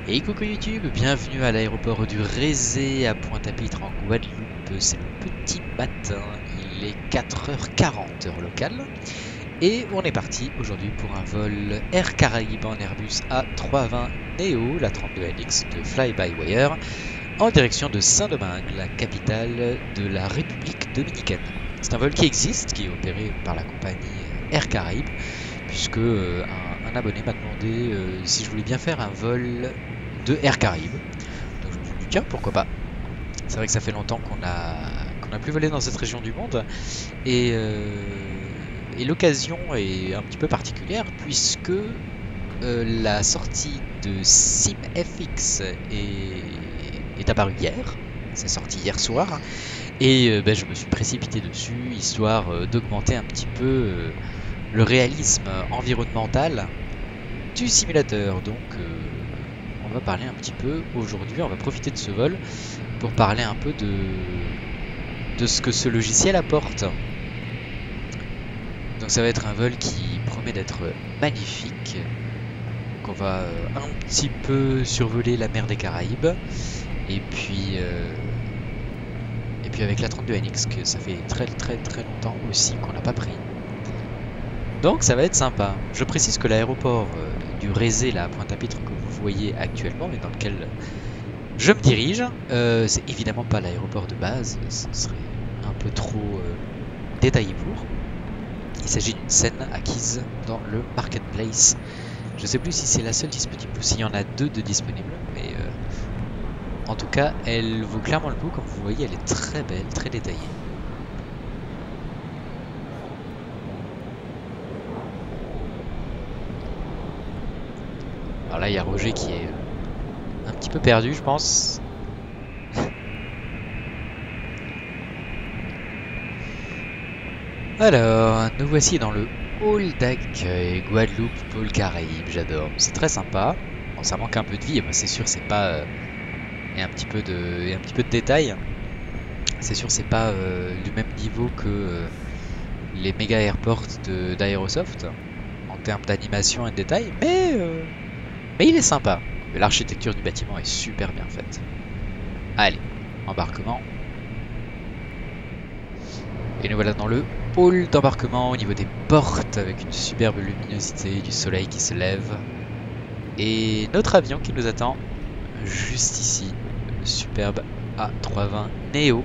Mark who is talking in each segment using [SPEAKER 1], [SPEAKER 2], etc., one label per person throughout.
[SPEAKER 1] Et coucou YouTube, bienvenue à l'aéroport du Rézé à Pointe-à-Pitre en Guadeloupe. C'est le petit matin, il est 4h40 heure locale. Et on est parti aujourd'hui pour un vol Air Caraïbes en Airbus A320 Neo, la 32NX de Fly-by-Wire, en direction de Saint-Domingue, la capitale de la République dominicaine. C'est un vol qui existe, qui est opéré par la compagnie Air Caraïbes, puisque un abonné m'a demandé si je voulais bien faire un vol de Air Caraïbes. Donc je me suis dit tiens, pourquoi pas. C'est vrai que ça fait longtemps qu'on a plus volé dans cette région du monde et l'occasion est un petit peu particulière puisque la sortie de SimFX est apparue hier. C'est sorti hier soir et je me suis précipité dessus histoire d'augmenter un petit peu le réalisme environnemental du simulateur. Donc on va parler un petit peu aujourd'hui, on va profiter de ce vol pour parler un peu de ce que ce logiciel apporte. Donc ça va être un vol qui promet d'être magnifique. Donc on va un petit peu survoler la mer des Caraïbes et puis avec la 32NX que ça fait très longtemps aussi qu'on n'a pas pris. Donc ça va être sympa. Je précise que l'aéroport du Rézé, là, à Pointe-à-Pitre, que vous voyez actuellement et dans lequel je me dirige, c'est évidemment pas l'aéroport de base, ce serait un peu trop détaillé pour. Il s'agit d'une scène acquise dans le Marketplace. Je sais plus si c'est la seule disponible ou s'il y en a deux de disponibles, mais en tout cas, elle vaut clairement le coup. Comme vous voyez, elle est très belle, très détaillée. Alors là, il y a Roger qui est un petit peu perdu, je pense. Alors, nous voici dans le hall d'accueil Guadeloupe Pôle Caraïbes. J'adore, c'est très sympa. Bon, ça manque un peu de vie, c'est sûr, c'est pas. Et un petit peu de détails. C'est sûr, c'est pas du même niveau que les méga airports d'Aerosoft en termes d'animation et de détails, mais il est sympa. L'architecture du bâtiment est super bien faite. Allez, embarquement. Et nous voilà dans le hall d'embarquement au niveau des portes avec une superbe luminosité, du soleil qui se lève. Et notre avion qui nous attend juste ici, le superbe A320 Neo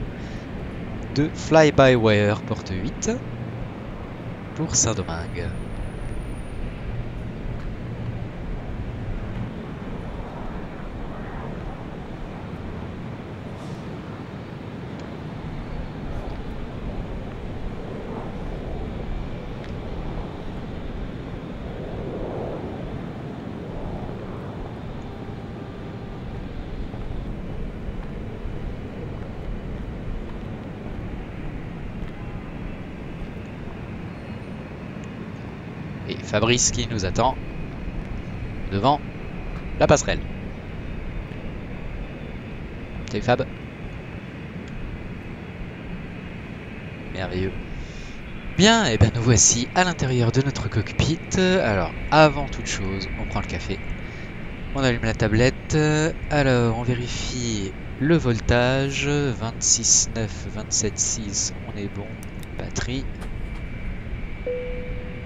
[SPEAKER 1] de Fly-by-Wire porte 8 pour Saint-Domingue. Et Fabrice qui nous attend devant la passerelle. Salut Fab. Merveilleux. Bien, et bien nous voici à l'intérieur de notre cockpit. Alors, avant toute chose, on prend le café. On allume la tablette. Alors, on vérifie le voltage. 26,9, 27,6, on est bon. Batterie.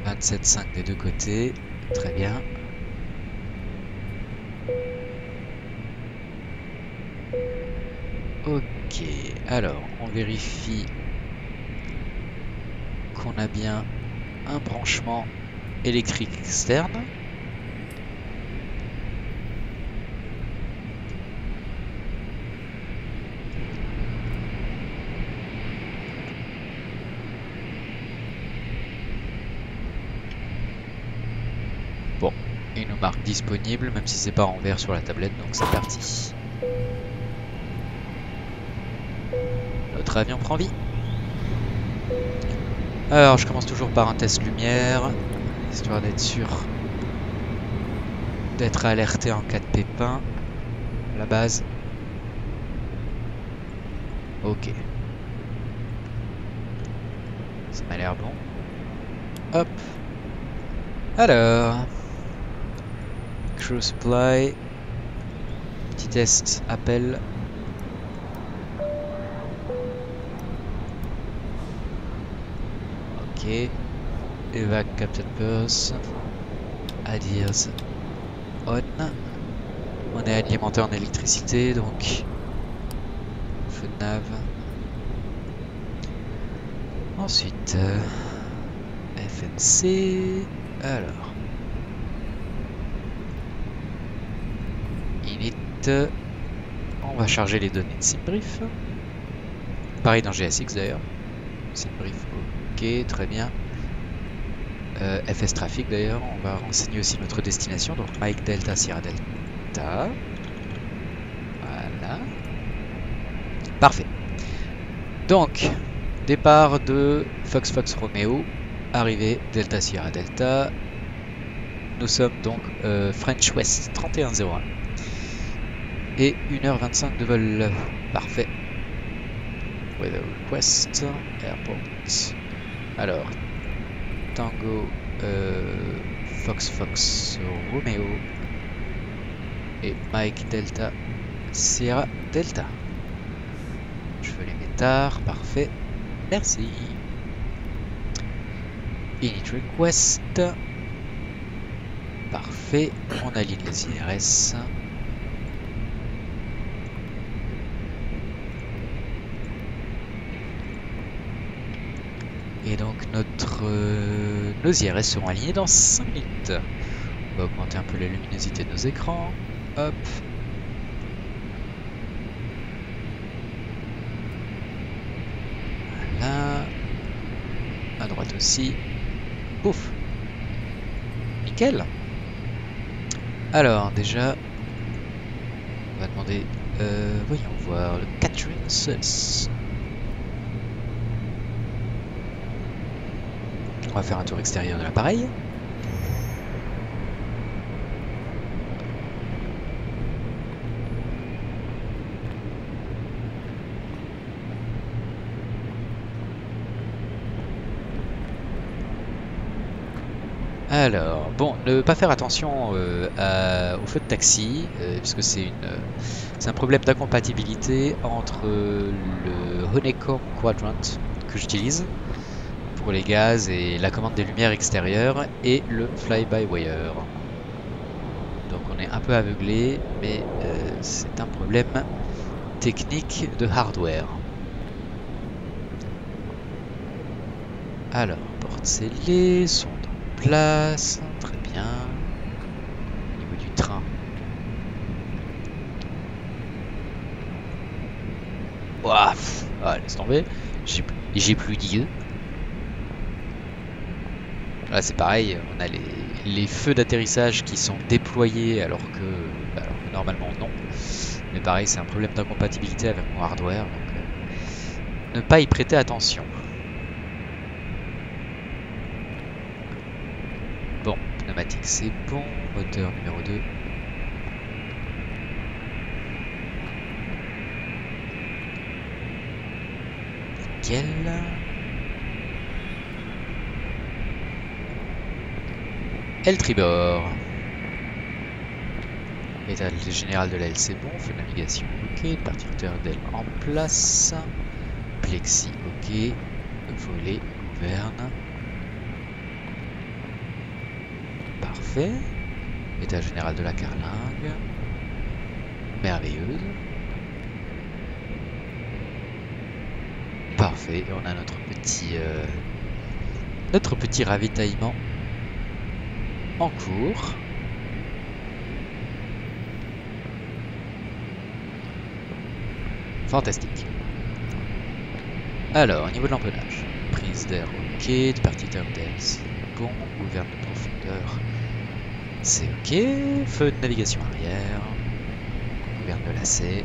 [SPEAKER 1] 27,5 des deux côtés. Très bien. Ok, alors, on vérifie qu'on a bien un branchement électrique externe. Bon, il nous marque disponible, même si c'est pas en vert sur la tablette, donc c'est parti. Notre avion prend vie. Alors, je commence toujours par un test lumière, histoire d'être sûr d'être alerté en cas de pépin. La base. Ok. Ça m'a l'air bon. Hop. Alors. Crew supply. Petit test, appel. Ok. Evac Captain Purse. Adirs on. On est alimenté en électricité, donc feu de nav. Ensuite, FNC. Alors, init. On va charger les données de SimBrief. Pareil dans GSX d'ailleurs. SimBrief, ok, très bien. FS Traffic d'ailleurs, on va renseigner aussi notre destination, donc Mike Delta Sierra Delta. Voilà. Parfait. Donc, départ de Fox Fox Romeo, arrivée Delta Sierra Delta. Nous sommes donc French West 3101. Et 1h25 de vol. Parfait. Weather request, airport. Alors, Tango, Fox Fox Romeo et Mike Delta Sierra Delta. Je veux les métards, parfait. Merci. Init request. Parfait. On aligne les IRS. Et donc nos IRS seront alignés dans 5 minutes. On va augmenter un peu la luminosité de nos écrans. Hop. Voilà. À droite aussi. Pouf. Nickel. Alors déjà, on va demander, voyons voir, le catering service. On va faire un tour extérieur de l'appareil. Alors, bon, ne pas faire attention au feu de taxi, puisque c'est un problème d'incompatibilité entre le Honeycomb Quadrant que j'utilise pour les gaz et la commande des lumières extérieures et le fly-by-wire. Donc on est un peu aveuglé, mais c'est un problème technique de hardware. Alors, portes scellées sont en place, très bien. Au niveau du train. Ouah, ah, laisse tomber, j'ai plus d'yeux. Là c'est pareil, on a les feux d'atterrissage qui sont déployés alors que normalement non. Mais pareil, c'est un problème d'incompatibilité avec mon hardware, donc ne pas y prêter attention. Bon, pneumatique c'est bon, moteur numéro 2. Nickel. Et le tribord. État général de l'aile c'est bon, feu de navigation ok, particuteur d'aile en place. Plexi ok, volet, gouverne. Parfait. État général de la carlingue. Merveilleuse. Parfait, et on a notre petit ravitaillement en cours. Fantastique. Alors, au niveau de l'empennage, prise d'air ok, de partiteur d'air c'est bon, gouverne de profondeur c'est ok, feu de navigation arrière, gouverne de lacet.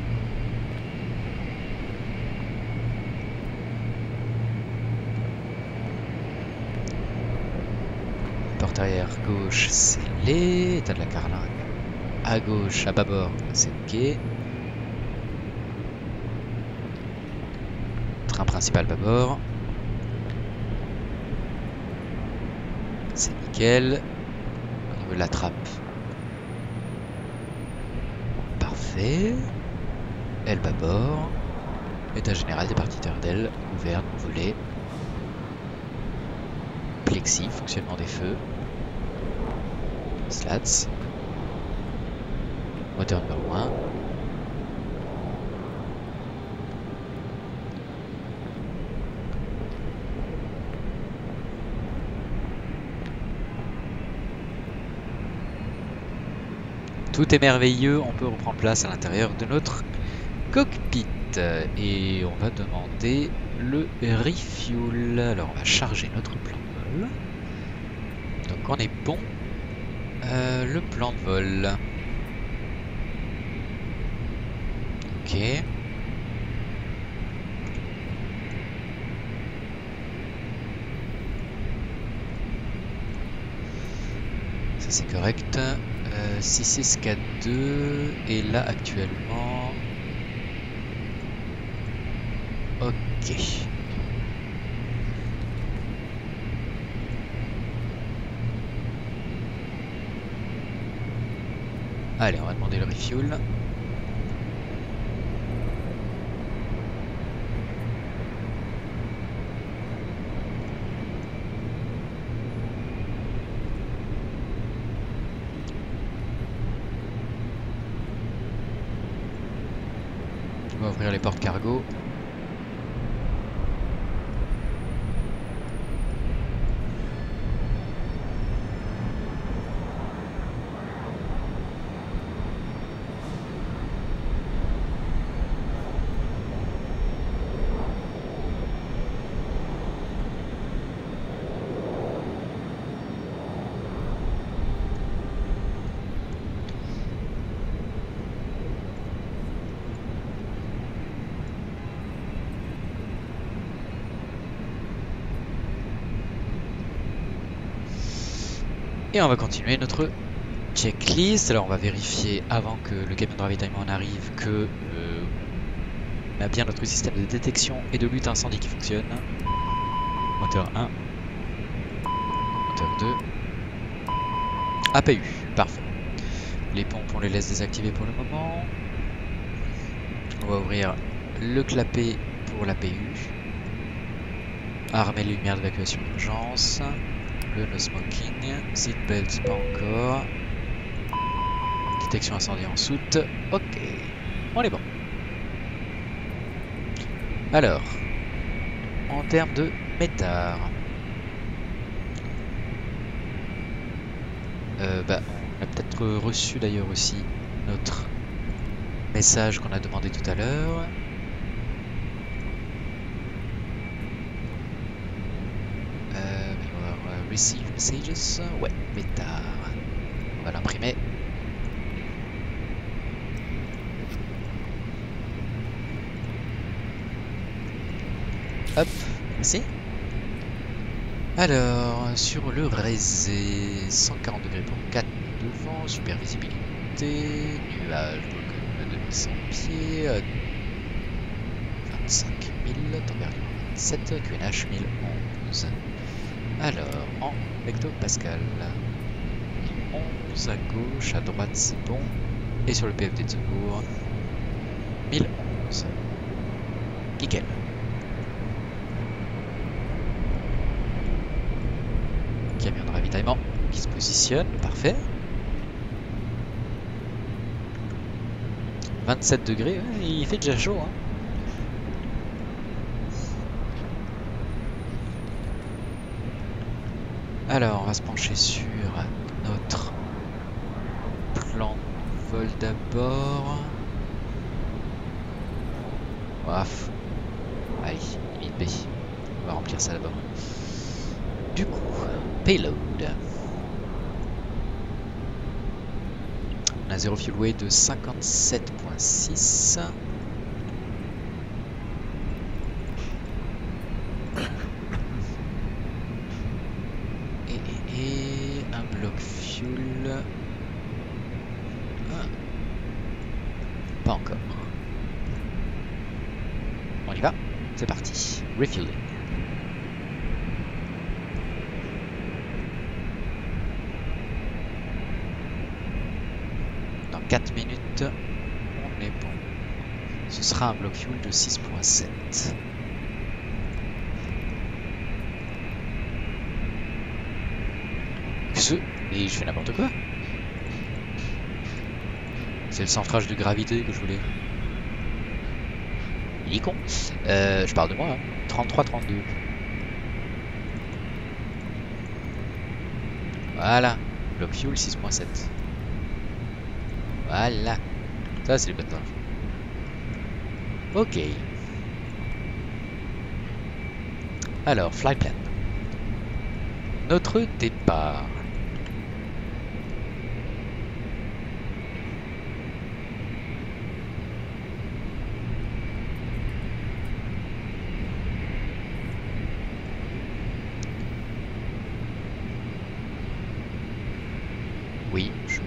[SPEAKER 1] Porte arrière gauche scellé, état de la carlingue à gauche, à bâbord c'est ok. Train principal bâbord. C'est nickel. Au niveau de la trappe. Parfait. Parfait. Aile bâbord. État général, départiteur d'aile, gouverne, volet. Plexi, fonctionnement des feux. Slats. Moteur numéro 1. Tout est merveilleux, on peut reprendre place à l'intérieur de notre cockpit. Et on va demander le refuel. Alors on va charger notre plan de vol. Donc on est bon. Le plan de vol. Ok. Ça c'est correct. 6642 et là actuellement. Ok. Allez, on va demander le refuel. On va ouvrir les portes cargo. Et on va continuer notre checklist. Alors on va vérifier avant que le camion de ravitaillement en arrive que on a bien notre système de détection et de lutte incendie qui fonctionne. Moteur 1. Moteur 2. APU, parfait. Les pompes on les laisse désactiver pour le moment. On va ouvrir le clapet pour l'APU. Armer les lumières d'évacuation d'urgence. Le no smoking, seatbelt pas encore. Détection incendie en soute. Ok, on est bon. Alors, en termes de métard, on a peut-être reçu d'ailleurs aussi notre message qu'on a demandé tout à l'heure. Receive messages, ouais, métard. On va l'imprimer. Hop, merci. Alors, sur le Résé, 140 degrés pour 4 devant, super visibilité, nuage de 2100 pieds, 25 000, température 27, QNH 1011. Alors, en hectopascal, 1011 à gauche, à droite c'est bon, et sur le PFD de secours, 1011. Nickel. Camion de ravitaillement qui se positionne, parfait. 27 degrés, il fait déjà chaud, hein. Alors, on va se pencher sur notre plan de vol d'abord. Waf. Allez, limite B. On va remplir ça d'abord. Du coup, payload. On a 0 fuel weight de 57.6. Et un bloc fuel. Ah. Pas encore. On y va, c'est parti. Refueling. Dans 4 minutes, on ce sera un bloc fuel de 6.7. Et je fais n'importe quoi. C'est le centrage de gravité que je voulais. Il est con. Je parle de moi, hein. 33-32. Voilà. Block fuel 6.7. Voilà. Ça, c'est les bonnes infos. Ok. Alors, flight plan. Notre départ. Oui, je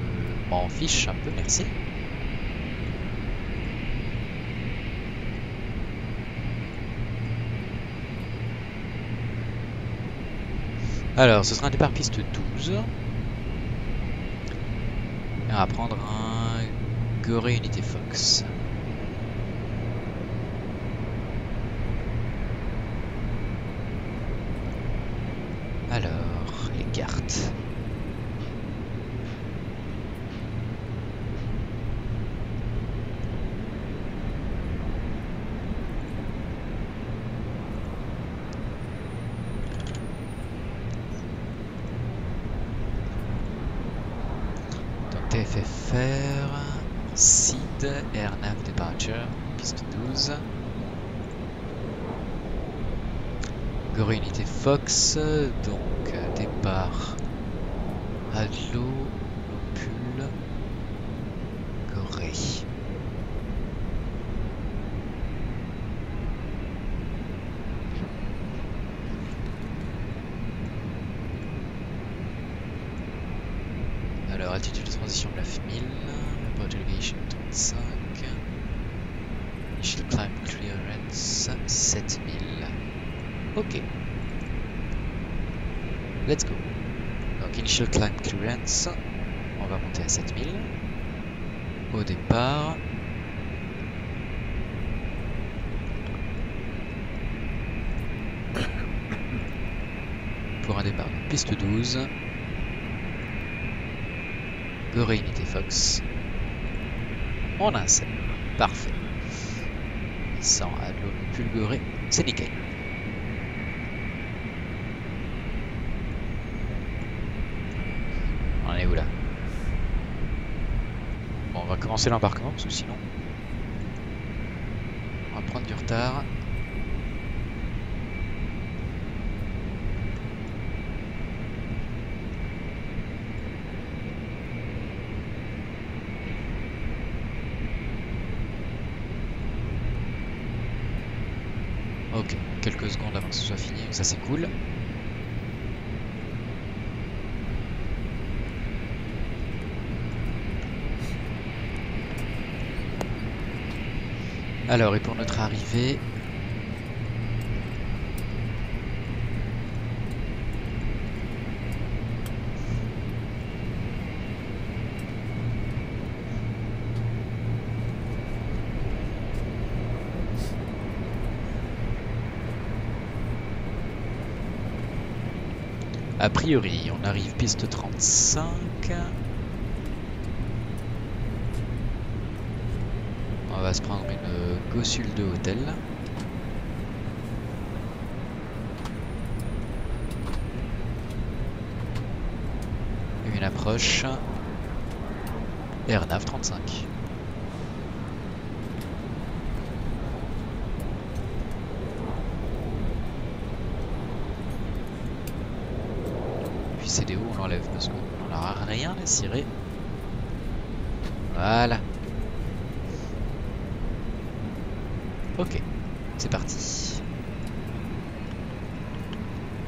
[SPEAKER 1] m'en fiche un peu, merci. Alors, ce sera un départ piste 12. Et on va prendre un Gorée Unité Fox. Alors, les cartes. TFFR, SID, AirNav Departure, piste 12. Gorée Unité Fox, donc départ Adlo, Lopul, Gorée. Alors, altitude de transition 9000, approach elevation 35, initial climb clearance 7000. Ok. Let's go. Donc, initial climb clearance, on va monter à 7000. Au départ. Pour un départ de piste 12. Gorée Unité Fox. On insère. Parfait. 100 à l'eau Gorée. C'est nickel. On est où là? Bon, on va commencer l'embarquement parce que sinon on va prendre du retard. Ok, quelques secondes avant que ce soit fini, ça c'est cool. Alors, et pour notre arrivée... A priori, on arrive piste 35. On va se prendre une Gosul de hôtel. Une approche. AirNav 35. CDO on l'enlève parce qu'on n'aura rien à cirer. Voilà. Ok, c'est parti.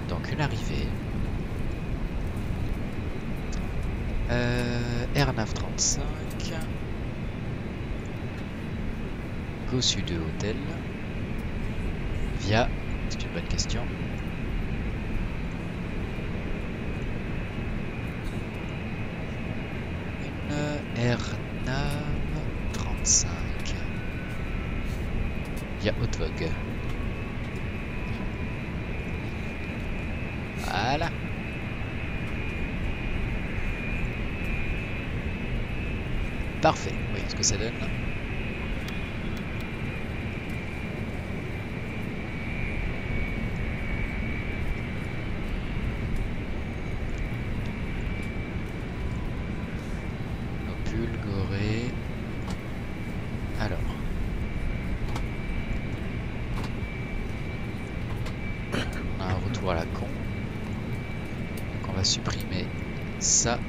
[SPEAKER 1] Donc une arrivée. AirNav 35. Gosul de hôtel. Via, c'est une bonne question. AirNav 35. via haute vogue. Voilà. Parfait. Voyons ce que ça donne. Opule, Gorée. Alors. On a un retour à la con. Donc on va supprimer ça.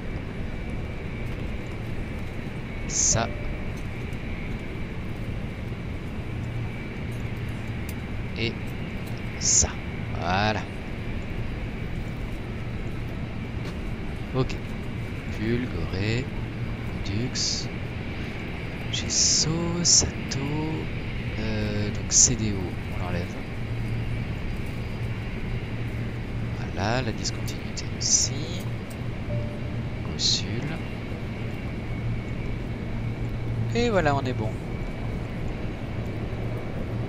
[SPEAKER 1] Ça. Et ça. Voilà. Ok. Pul, Gorée, Dux, Gesso, Sato, donc CDO, on l'enlève. Voilà, la discontinuité aussi. Gossul. Et voilà, on est bon.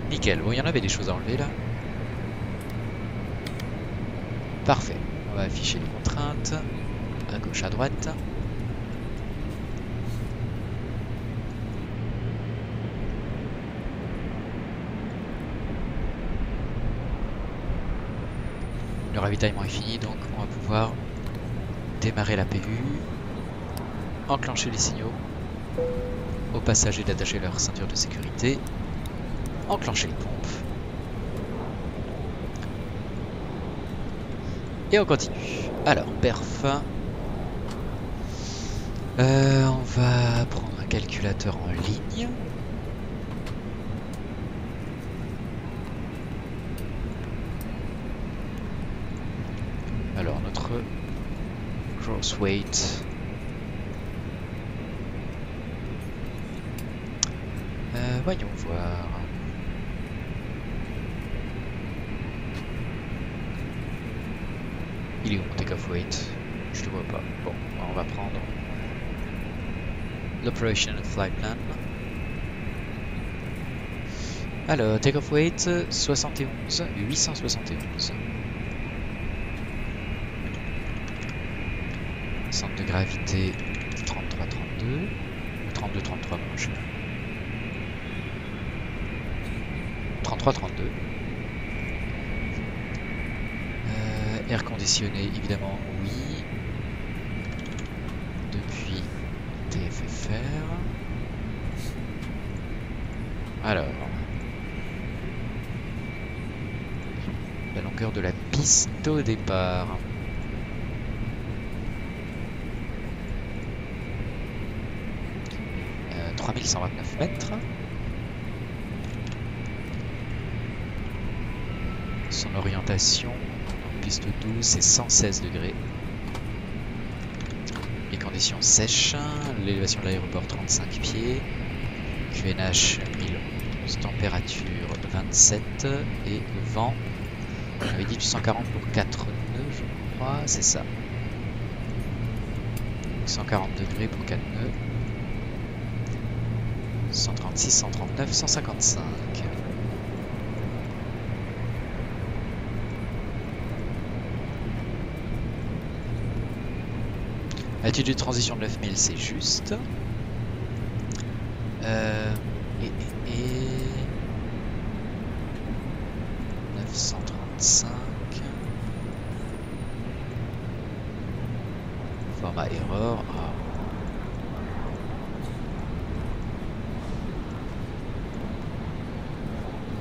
[SPEAKER 1] Nickel. Bon, il y en avait des choses à enlever là. Parfait. On va afficher les contraintes. À gauche, à droite. Le ravitaillement est fini, donc on va pouvoir démarrer la PU. Enclencher les signaux. Aux passagers d'attacher leur ceinture de sécurité. Enclencher les pompes. Et on continue. Alors, perf. On va prendre un calculateur en ligne. Alors, notre gross weight. Voyons voir. Il est où mon take-off weight? Je le vois pas. Bon, on va prendre l'Operation Flight Plan. Alors, take-off weight 71, 871. Centre de gravité 33, 32. Ou 32, 33, non, je sais pas. 33, 32. Air conditionné, évidemment, oui. Depuis TFFR. Alors. La longueur de la piste au départ. 3129 mètres. Son orientation, piste 12, c'est 116 degrés. Les conditions sèches, l'élévation de l'aéroport 35 pieds, QNH 1011, température 27 et vent, on avait dit du 140 pour 4 nœuds, je crois, c'est ça. 140 degrés pour 4 nœuds. 136, 139, 155. Attitude de transition de 9000, c'est juste. Et 935. Format error. Ah.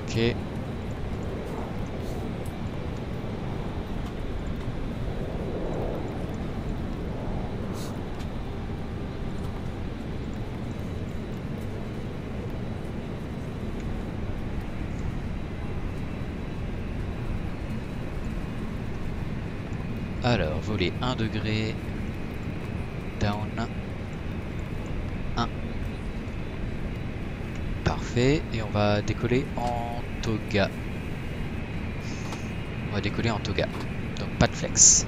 [SPEAKER 1] Ok. Alors, voler 1 degré, down, 1. Parfait, et on va décoller en toga. On va décoller en toga, donc pas de flex.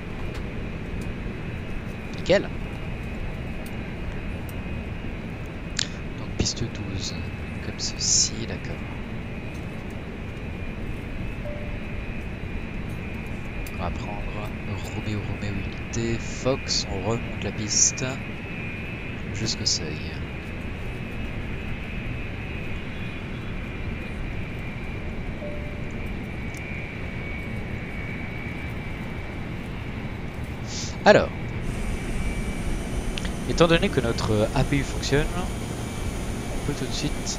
[SPEAKER 1] Nickel. Donc piste 12, comme ceci, d'accord. va prendre Roméo unité, Fox, on remonte la piste jusqu'au seuil. Alors, étant donné que notre APU fonctionne, on peut tout de suite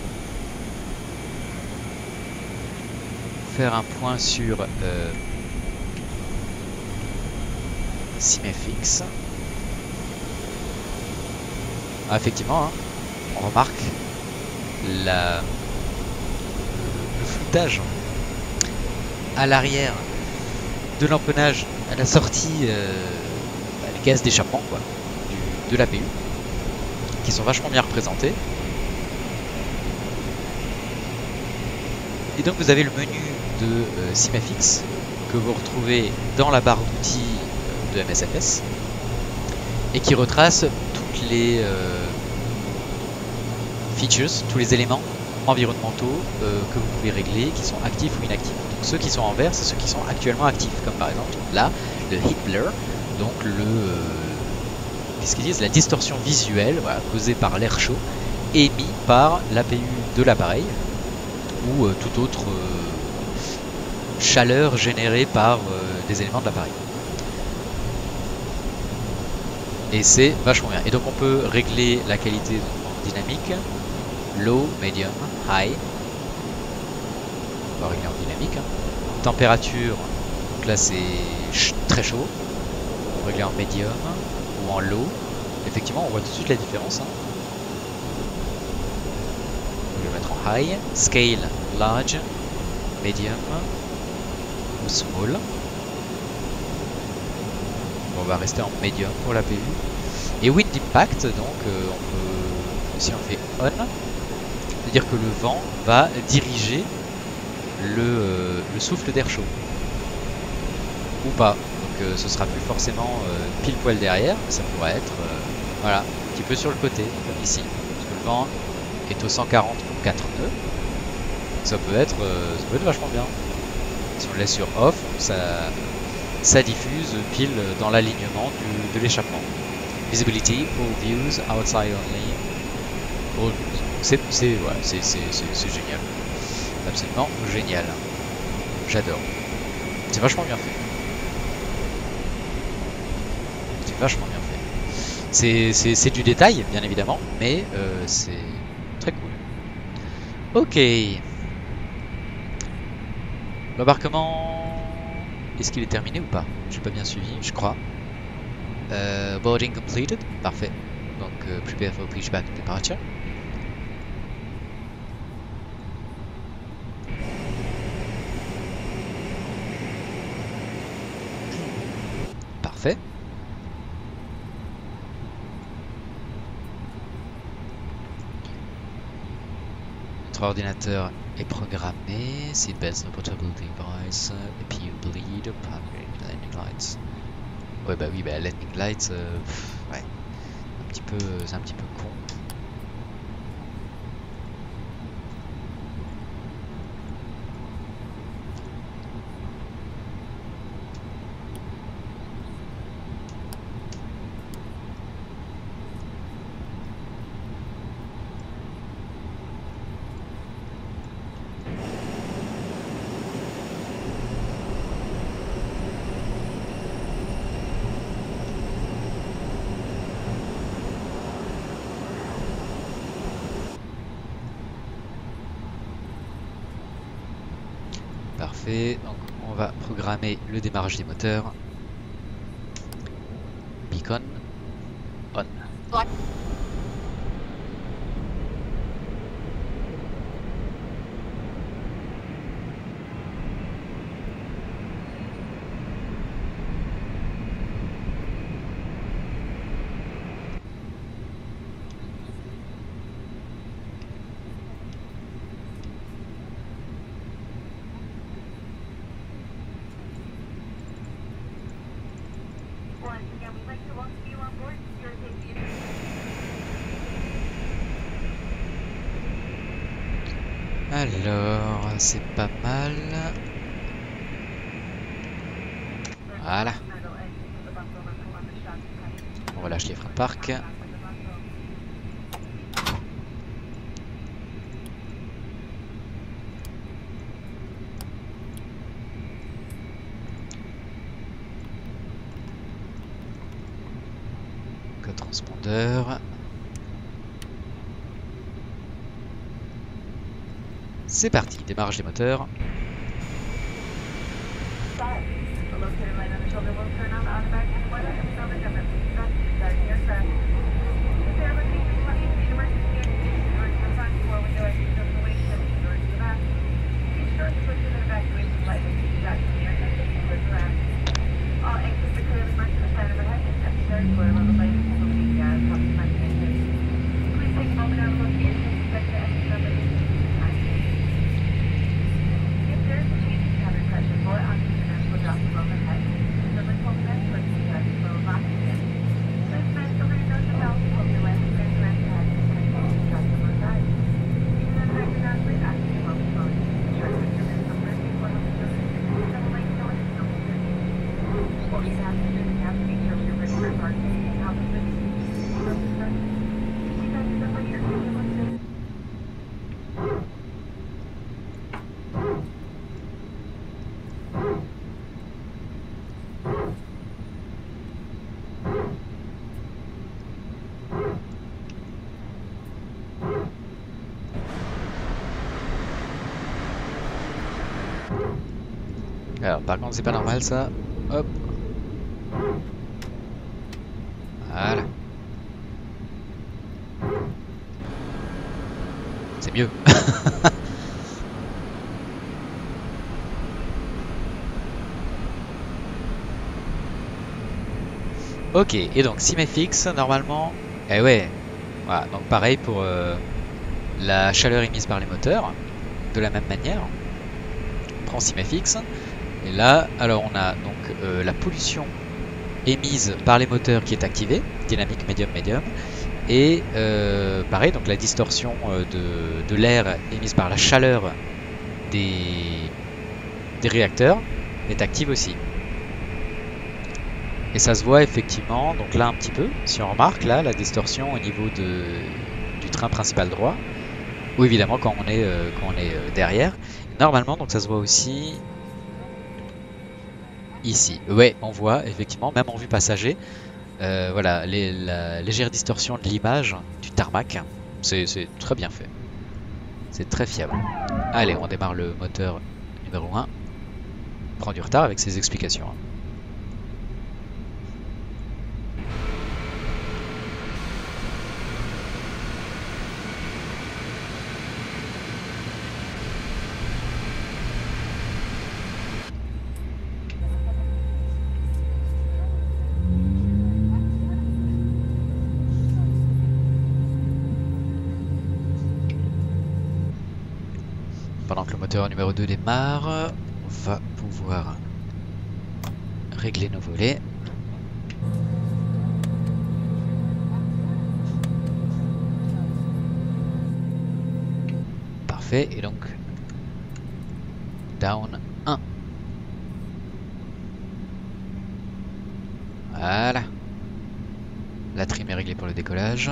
[SPEAKER 1] faire un point sur SimFX. Ah, effectivement, hein, on remarque le floutage à l'arrière de l'empennage à la sortie, les gaz d'échappement de l'APU, qui sont vachement bien représentés. Et donc vous avez le menu de SimFX que vous retrouvez dans la barre d'outils de MSFS et qui retrace toutes les features, tous les éléments environnementaux que vous pouvez régler, qui sont actifs ou inactifs. Donc ceux qui sont en vert, c'est ceux qui sont actuellement actifs, comme par exemple là, le heat blur, donc qu'est-ce qu'ils disent, la distorsion visuelle, voilà, causée par l'air chaud, émis par l'APU de l'appareil, ou toute autre chaleur générée par des éléments de l'appareil. Et c'est vachement bien. Et donc on peut régler la qualité dynamique, low, medium, high. On va régler en dynamique. Hein. Température, donc là c'est très chaud. On peut régler en medium ou en low. Effectivement on voit tout de suite la différence. Hein. On va le mettre en high. Scale, large, medium ou small. On va rester en medium pour l'APU. Et wind impact, donc on peut, si on fait on, c'est-à-dire que le vent va diriger le souffle d'air chaud. Ou pas. Donc ce sera plus forcément pile poil derrière, mais ça pourrait être voilà, un petit peu sur le côté, comme ici. Parce que le vent est au 140 pour 4 nœuds. Ça peut être vachement bien. Si on le laisse sur off, ça diffuse pile dans l'alignement de l'échappement. Visibility, all views, outside only, all views. C'est génial. Absolument génial. J'adore. C'est vachement bien fait. C'est vachement bien fait. C'est du détail, bien évidemment, mais c'est très cool. Ok. L'embarquement... Est-ce qu'il est terminé ou pas? J'ai pas bien suivi, je crois. Boarding completed. Parfait. Donc, prepare for pushback departure. Parfait. Notre ordinateur est programmé. Seatbelts, no portable device, APU bleed, primary landing lights. Ouais bah oui, bah landing lights, ouais, c'est un petit peu con. Parfait, donc on va programmer le démarrage des moteurs. Beacon on. Alors, c'est pas mal. Voilà. On relâche les freins de parc. Code transpondeur. C'est parti, démarrage des moteurs. Alors par contre c'est pas normal ça. Hop. Voilà. C'est mieux. Ok, et donc Simefix normalement. Eh ouais. Voilà, donc pareil pour la chaleur émise par les moteurs. De la même manière. On prend Simefix. Et là, alors on a donc la pollution émise par les moteurs qui est activée, dynamique médium médium, et pareil donc la distorsion de l'air émise par la chaleur des réacteurs est active aussi. Et ça se voit effectivement, donc là un petit peu, si on remarque là la distorsion au niveau du train principal droit, ou évidemment quand on est derrière. Normalement donc ça se voit aussi ici. Ouais, on voit effectivement, même en vue passager, voilà, la légère distorsion de l'image du tarmac. C'est très bien fait. C'est très fiable. Allez, on démarre le moteur numéro 1. On prend du retard avec ses explications. Pendant que le moteur numéro 2 démarre, on va pouvoir régler nos volets. Parfait, et donc down 1. Voilà. La trim est réglée pour le décollage.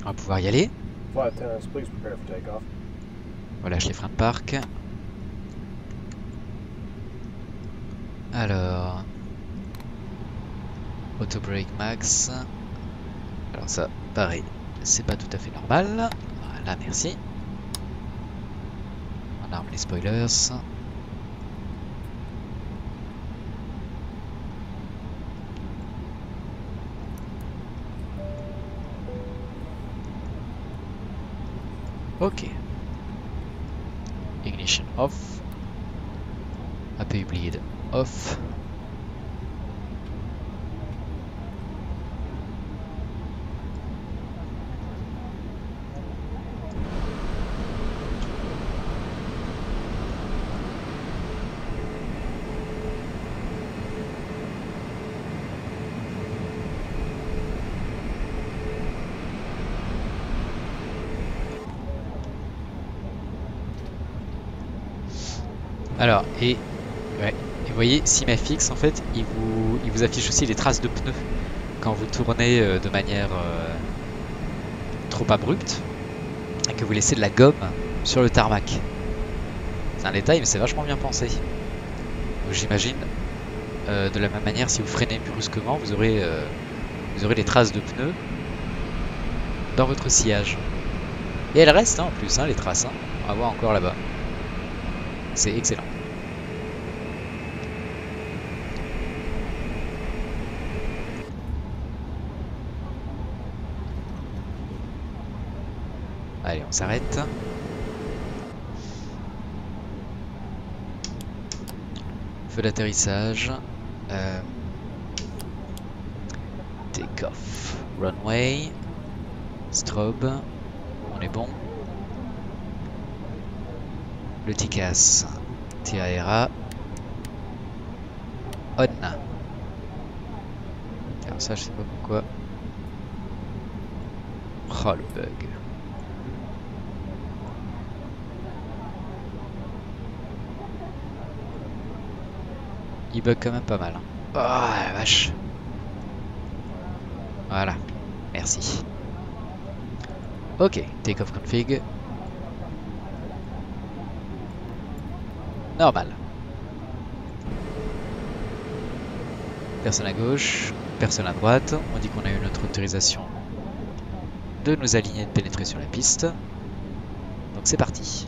[SPEAKER 1] On va pouvoir y aller. On lâche les freins de parc. Alors, auto brake max. Alors ça, pareil, c'est pas tout à fait normal. Voilà, merci. On arme les spoilers. Ok. Ignition off. APU bleed off. Alors, et vous voyez, Simafix, en fait, il vous affiche aussi les traces de pneus quand vous tournez de manière trop abrupte et que vous laissez de la gomme sur le tarmac. C'est un détail, mais c'est vachement bien pensé. J'imagine, de la même manière, si vous freinez brusquement, vous aurez des traces de pneus dans votre sillage. Et elles restent en plus, les traces. On va voir encore là-bas. C'est excellent. Allez, on s'arrête. Feu d'atterrissage. Take-off. Runway. Strobe. On est bon. Le TCAS. TARA. On. Alors ça, je sais pas pourquoi. Oh, le bug. Il bug quand même pas mal. Oh la vache. Voilà. Merci. Ok, take-off config. Normal. Personne à gauche, personne à droite. On dit qu'on a eu notre autorisation de nous aligner et de pénétrer sur la piste. Donc c'est parti.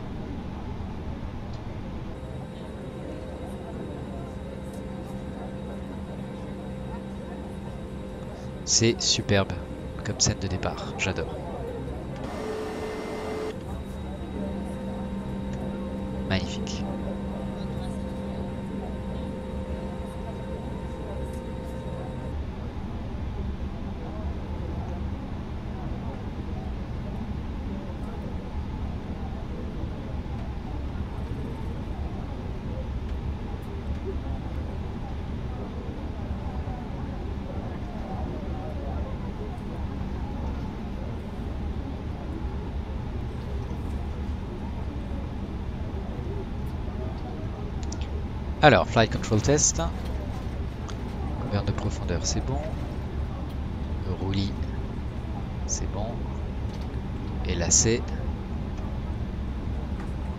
[SPEAKER 1] C'est superbe comme scène de départ, j'adore. Magnifique. Alors, flight control test. Gouverne de profondeur, c'est bon. Le roulis, c'est bon. Et lacet,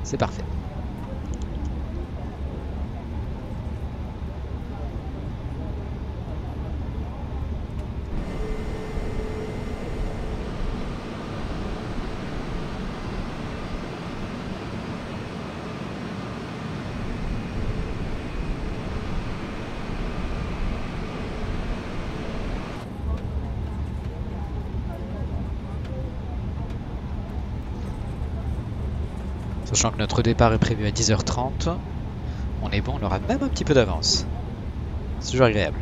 [SPEAKER 1] c'est parfait. Sachant que notre départ est prévu à 10h30, on est bon, on aura même un petit peu d'avance. C'est toujours agréable.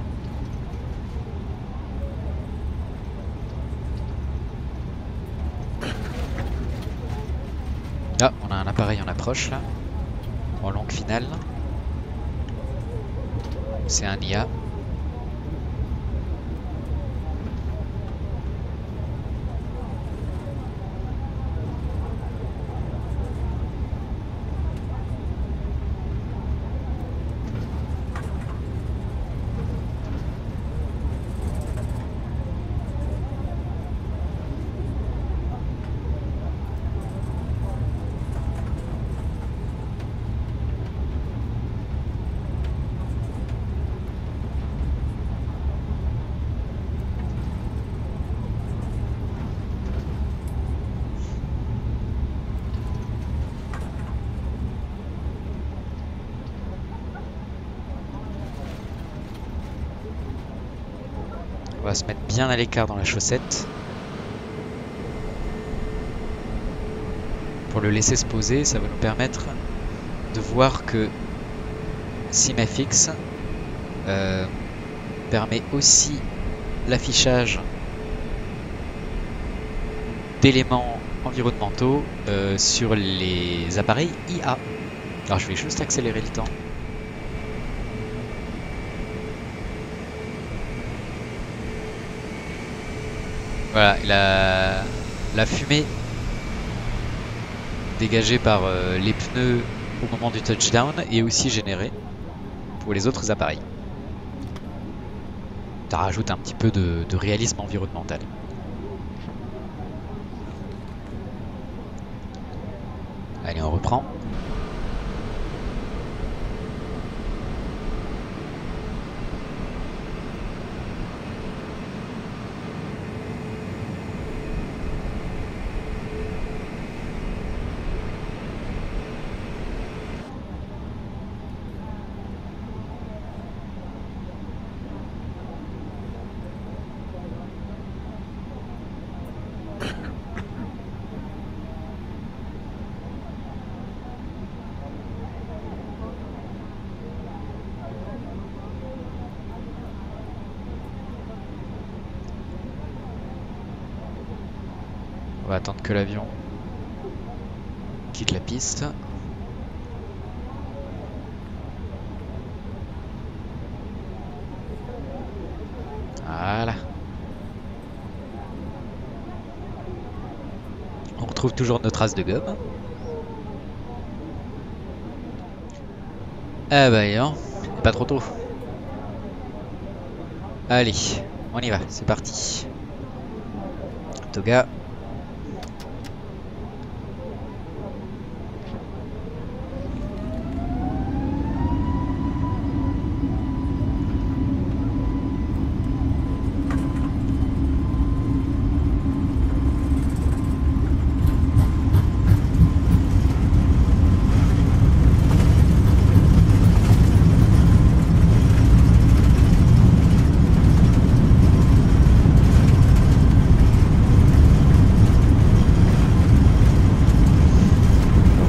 [SPEAKER 1] Là, on a un appareil en approche là, en longue finale. C'est un IA. On va se mettre bien à l'écart dans la chaussette pour le laisser se poser. Ça va nous permettre de voir que Simafix permet aussi l'affichage d'éléments environnementaux sur les appareils IA. Alors je vais juste accélérer le temps. Voilà, la fumée dégagée par les pneus au moment du touchdown est aussi généré pour les autres appareils. Ça rajoute un petit peu de réalisme environnemental. Allez, on reprend. On va attendre que l'avion quitte la piste. Voilà. On retrouve toujours nos traces de gomme. Ah bah non, pas trop tôt. Allez, on y va, c'est parti. Toga.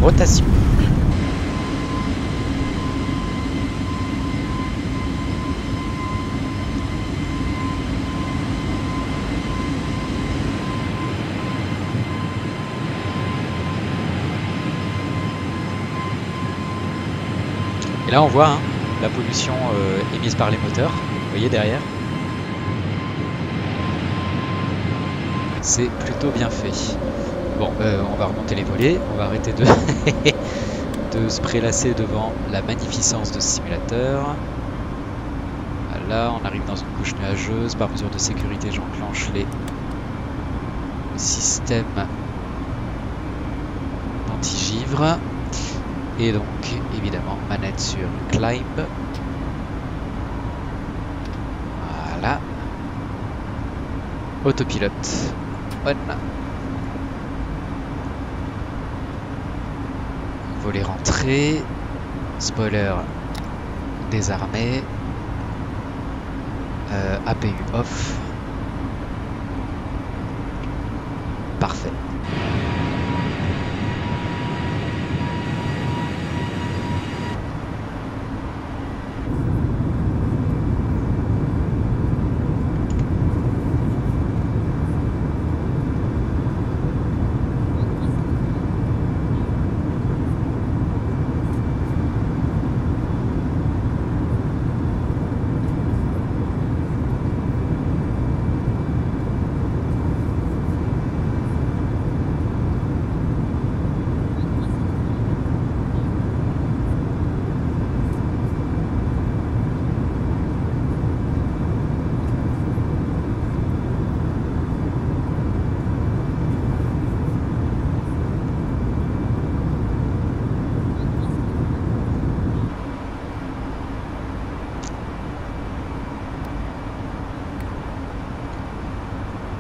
[SPEAKER 1] Rotation. Et là on voit hein, la pollution émise par les moteurs, vous voyez derrière. C'est plutôt bien fait. Bon, on va remonter les volets, on va arrêter de, de se prélasser devant la magnificence de ce simulateur. Là, on arrive dans une couche nuageuse. Par mesure de sécurité, j'enclenche les systèmes anti-givre. Et donc, évidemment, manette sur Climb. Voilà. Autopilote. On. Volet rentré. Spoiler désarmé. APU off. Parfait.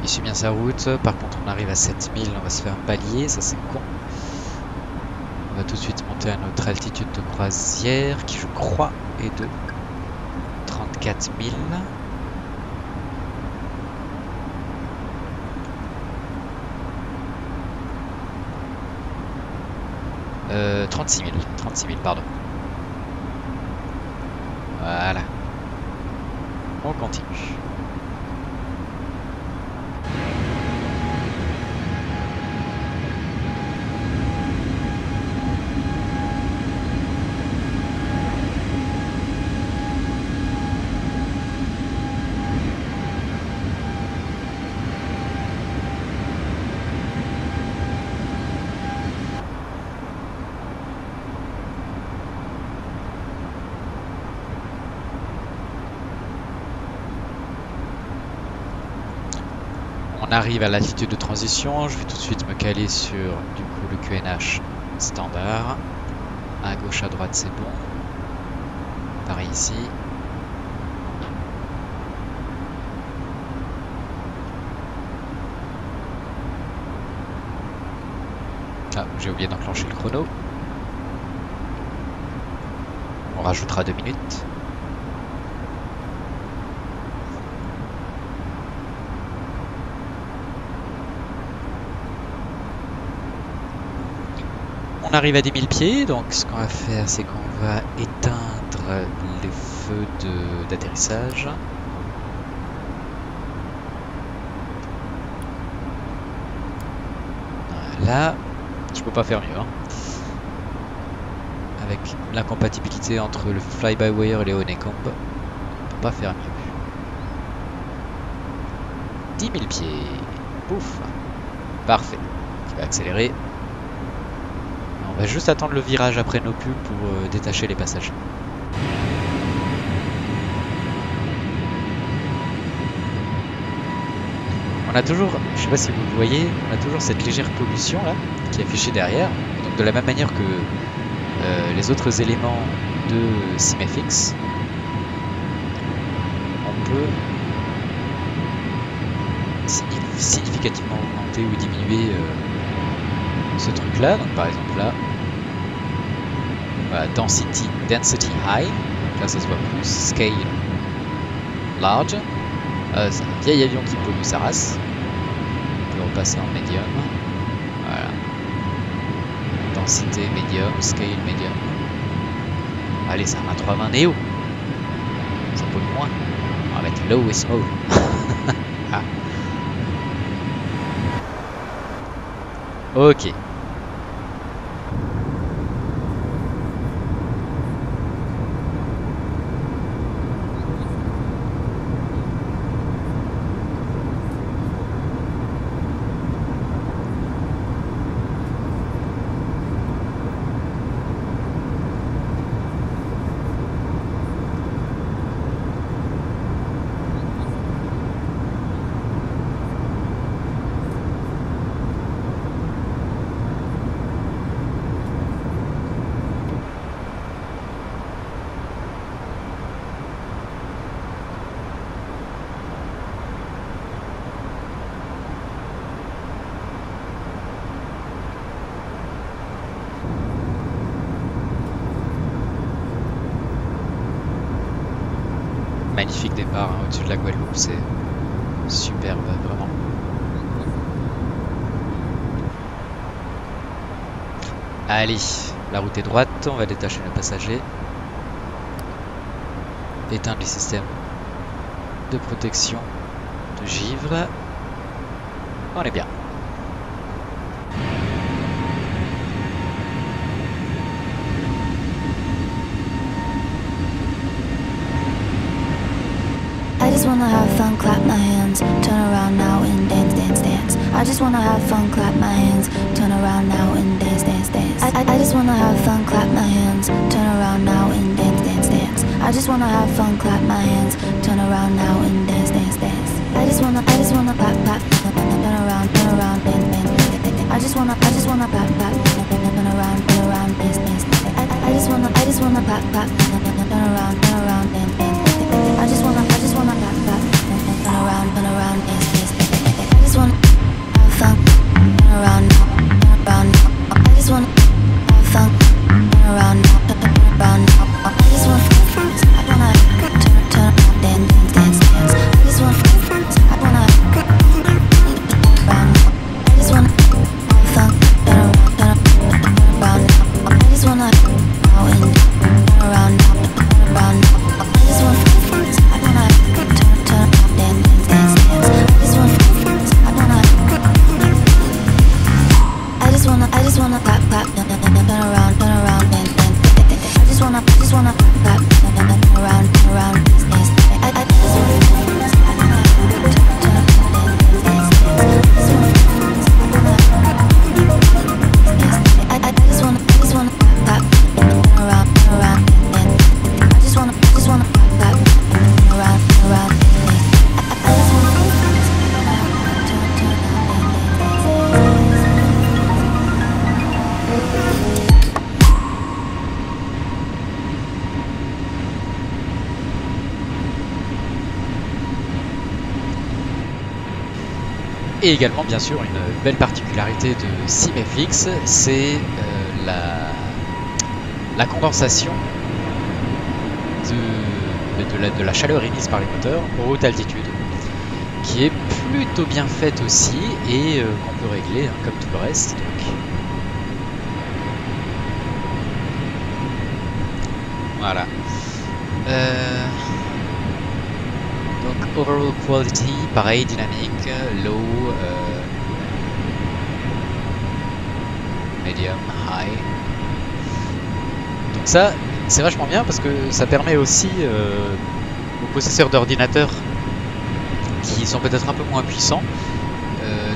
[SPEAKER 1] Il suit bien sa route, par contre on arrive à 7000, on va se faire balayer, ça c'est con. On va tout de suite monter à notre altitude de croisière, qui je crois est de 34 000. 36 000, pardon. Voilà. On continue. On arrive à l'attitude de transition. Je vais tout de suite me caler sur du coup le QNH standard. À gauche, à droite, c'est bon. Pareil ici. Ah, j'ai oublié d'enclencher le chrono. On rajoutera 2 minutes. On arrive à 10 000 pieds, donc ce qu'on va faire, c'est qu'on va éteindre les feux d'atterrissage. Là, je peux pas faire mieux. Hein. Avec l'incompatibilité entre le fly-by-wire et les honeycomb, on peut pas faire mieux. 10 000 pieds. Pouf. Parfait. Je vais accélérer. On va juste attendre le virage après nos pubs pour détacher les passagers. On a toujours, je sais pas si vous le voyez, on a toujours cette légère pollution là qui est affichée derrière. Et donc de la même manière que les autres éléments de SimFX, on peut significativement augmenter ou diminuer ce truc là. Donc par exemple là, voilà, density high, donc là ça se voit plus, scale large. C'est un vieil avion qui pollue sa race. On peut repasser en medium. Voilà. Densité medium, scale medium. Allez, ça a 80 Neo. Ça pollue moins. On va mettre low et small. Ah. Ok. Magnifique départ hein, au-dessus de la Guadeloupe, c'est superbe, vraiment. Allez, la route est droite, on va détacher nos passagers. Éteindre les systèmes de protection de givre. On est bien.
[SPEAKER 2] I just wanna have fun, clap my hands, turn around now and dance, dance, dance. I just wanna have fun, clap my hands, turn around now and dance, dance, dance. I just wanna have fun, clap my hands, turn around now and dance, dance, dance. I just wanna have fun, clap my hands, turn around now and dance, dance, dance. I just wanna clap, clap, turn around, dance, dance, dance. I just wanna clap, clap, turn around, dance, dance, dance. I just wanna clap, clap, turn around, dance, dance. I just wanna clap, clap, turn around, dance, dance. I just wanna have fun, turn around, I just wanna have fun, turn around, I just wanna turn around, dance, dance, dance. I just wanna I just wanna have fun, turn around, I just wanna turn around.
[SPEAKER 1] Et également, bien sûr, une belle particularité de SimFX, c'est la condensation de la chaleur émise par les moteurs à haute altitude, qui est plutôt bien faite aussi et qu'on peut régler hein, comme tout le reste. Donc. Voilà. Donc overall quality, pareil, dynamique, low, medium, high. Donc ça, c'est vachement bien parce que ça permet aussi aux possesseurs d'ordinateurs qui sont peut-être un peu moins puissants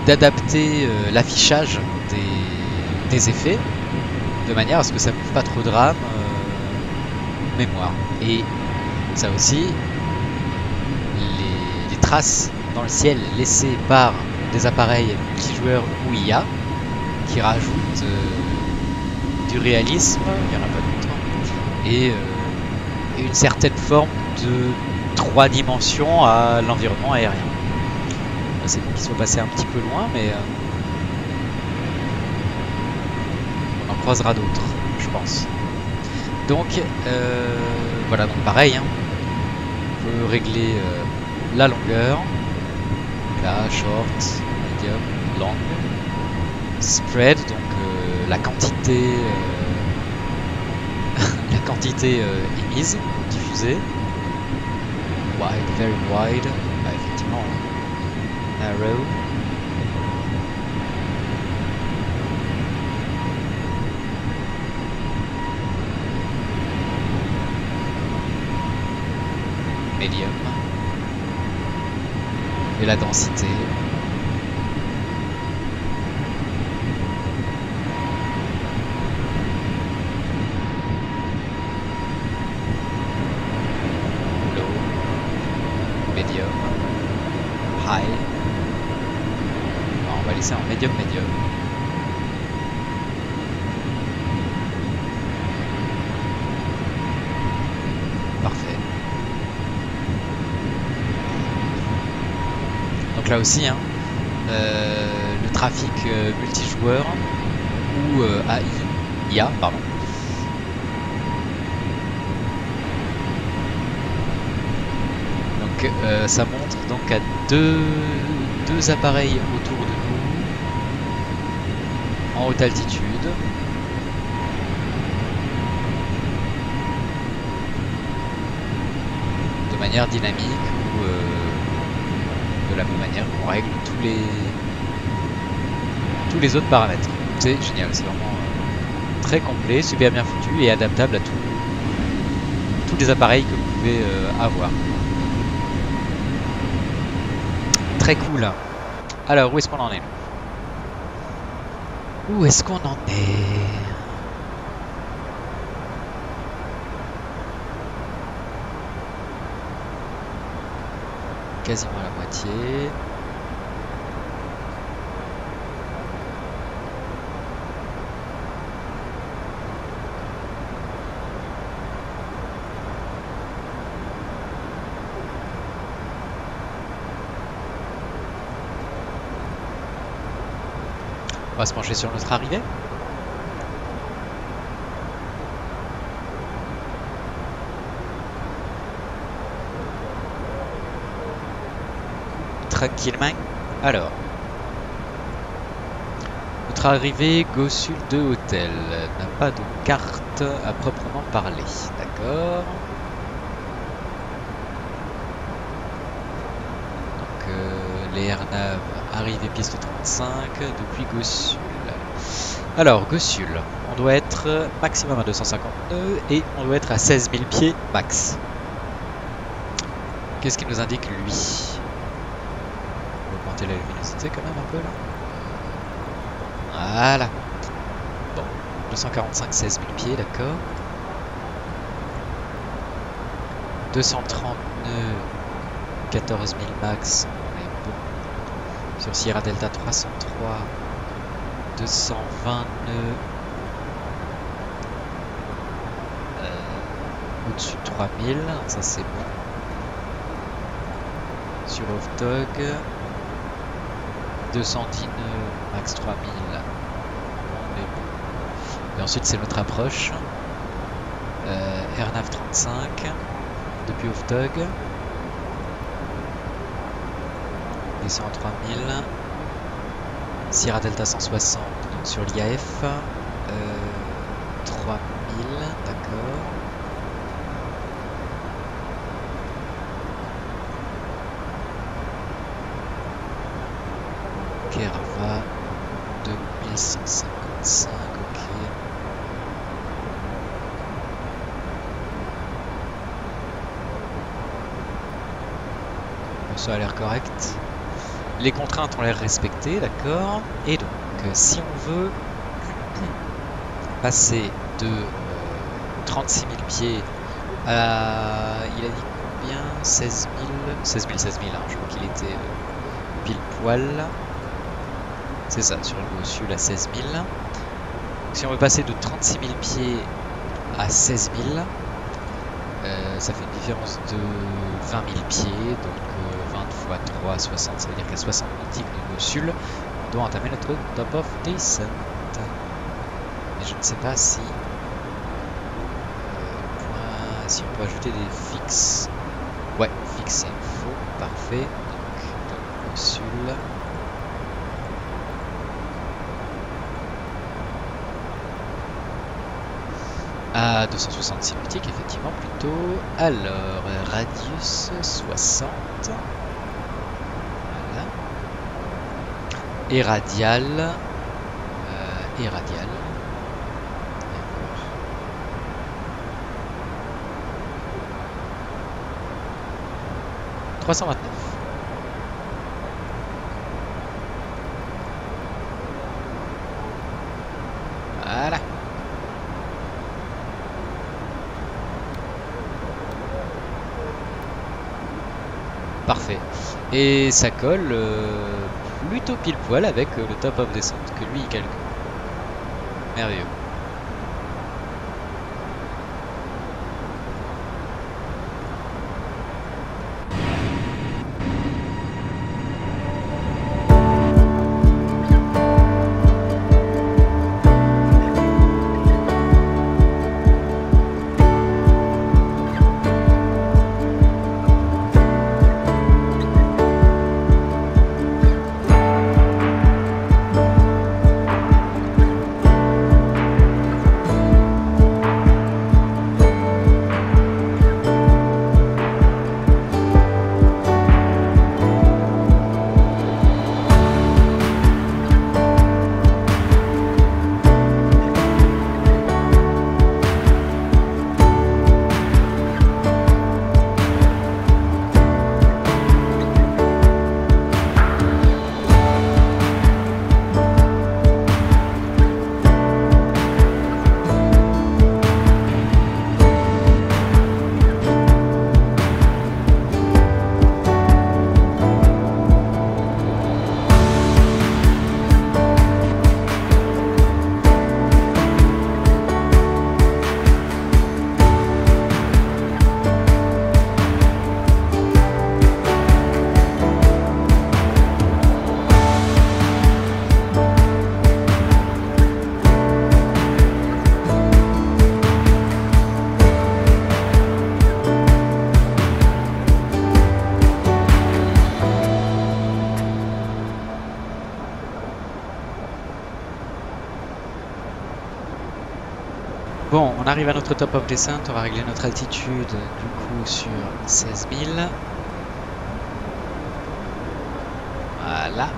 [SPEAKER 1] d'adapter l'affichage des effets de manière à ce que ça ne bouffe pas trop de RAM mémoire. Et ça aussi, les traces dans le ciel laissées par des appareils multijoueurs ou IA qui rajoutent du réalisme, il n'y en a pas d'autre, et une certaine forme de 3 dimensions à l'environnement aérien. C'est bon qu'ils soient passés un petit peu loin, mais on en croisera d'autres, je pense. Donc voilà, donc pareil, hein, on peut régler la longueur, là, short, medium, long, spread, donc la quantité émise, diffusée, wide, very wide, bah, effectivement, narrow, medium, et la densité. Medium, high. Alors, on va laisser en medium. Parfait. Donc là aussi, hein, le trafic multijoueur ou IA, pardon. Ça montre donc à deux appareils autour de nous en haute altitude. De manière dynamique ou de la même manière qu'on règle tous les autres paramètres. C'est génial, c'est vraiment très complet, super bien foutu et adaptable à tous les appareils que vous pouvez avoir. Très cool. Alors, où est-ce qu'on en est? Où est-ce qu'on en est? Quasiment à la moitié. On va se pencher sur notre arrivée. Tranquillement. Alors, notre arrivée, Gosul 2 Hôtel, n'a pas de carte à proprement parler. D'accord. Donc, les airnaves, arrivée piste 35 depuis Gosul. Alors, Gosul, on doit être maximum à 250 nœuds et on doit être à 16 000 pieds max. Qu'est-ce qu'il nous indique lui? La luminosité quand même un peu là. Voilà. Bon, 245, 16 000 pieds, d'accord. 230 nœuds, 14 000 max, on est bon. Sur Sierra Delta 303, 220 nœuds. Au-dessus de 3000, ça c'est bon. Sur Off-Dog. 210 nœuds, max 3000. On est bon. Et ensuite c'est notre approche. Airnav 35 depuis Oftog. Descend à 3000. Sierra Delta 160 donc sur l'IAF. 3000, d'accord. Kerva 2155, ok. Ça a l'air correct. Les contraintes ont l'air respectées, d'accord. Et donc, si on veut passer de 36 000 pieds à... Il a dit combien? 16 000, hein, je crois qu'il était pile poil. C'est ça, sur le sud à 16 000. Donc, si on veut passer de 36 000 pieds à 16 000, ça fait une différence de 20 000 pieds, donc 20 fois 3, 60, ça veut dire qu'à 60 nautiques de Sul, on doit entamer notre top of descent. Et je ne sais pas si, si on peut ajouter des fixes. Ouais, fixe info, parfait. Donc, top Sul. À 266 nautiques, effectivement, plutôt. Alors, radius 60. Voilà. Et radial. Et radial. 329. Voilà. Parfait. Et ça colle plutôt pile poil avec le top of descente que lui il calcule. Merveilleux. Bon, on arrive à notre top of descent, on va régler notre altitude du coup sur 16 000. Voilà.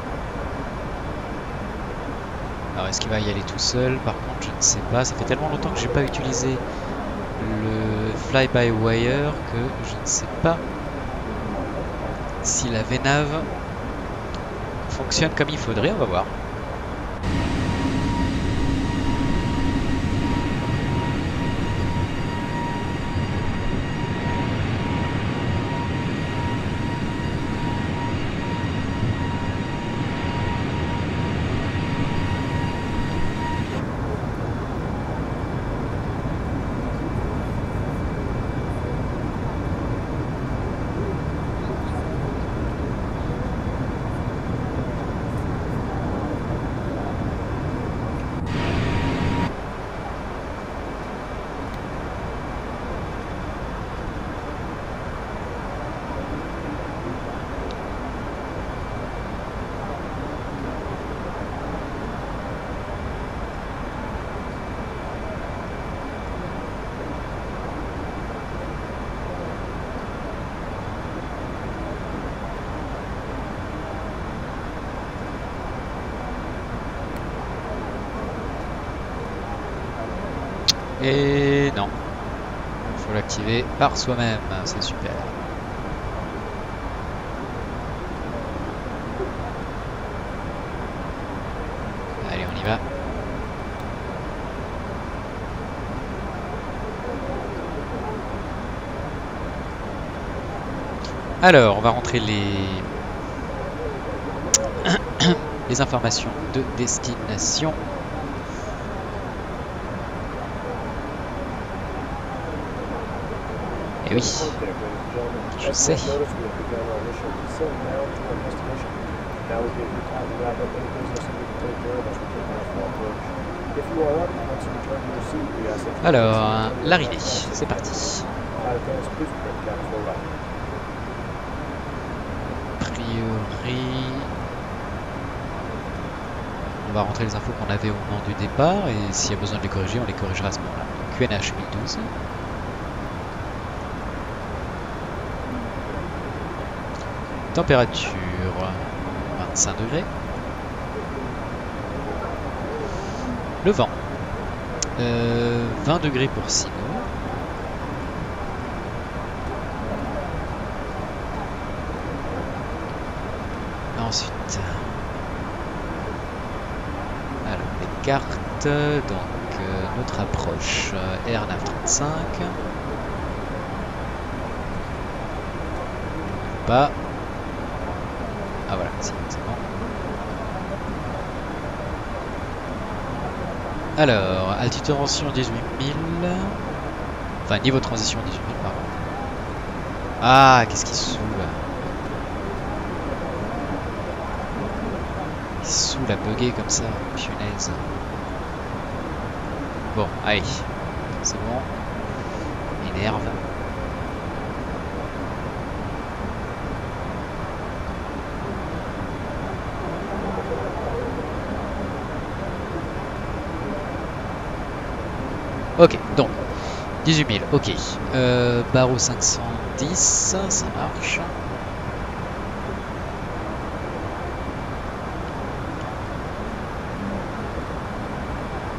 [SPEAKER 1] Alors est-ce qu'il va y aller tout seul? Par contre je ne sais pas, ça fait tellement longtemps que j'ai pas utilisé le fly-by-wire que je ne sais pas si la VNAV fonctionne comme il faudrait, on va voir. Et non. Il faut l'activer par soi-même, c'est super. Allez, on y va. Alors, on va rentrer les informations de destination. Et oui, je sais. Alors, l'arrivée, c'est parti. A priori, on va rentrer les infos qu'on avait au moment du départ et s'il y a besoin de les corriger, on les corrigera à ce moment-là. QNH 1012. Température 25 degrés. Le vent 20 degrés pour Sino. Ensuite, alors les cartes, donc notre approche R935. Pas. Ah voilà, c'est bon. Alors, altitude de transition 18 000. Enfin, niveau de transition 18 000, pardon. Ah, qu'est-ce qui saoule? Il saoule à bugger comme ça, punaise. Bon, allez, c'est bon. Énerve. Ok, donc 18 000, ok. Barreau 510, ça marche.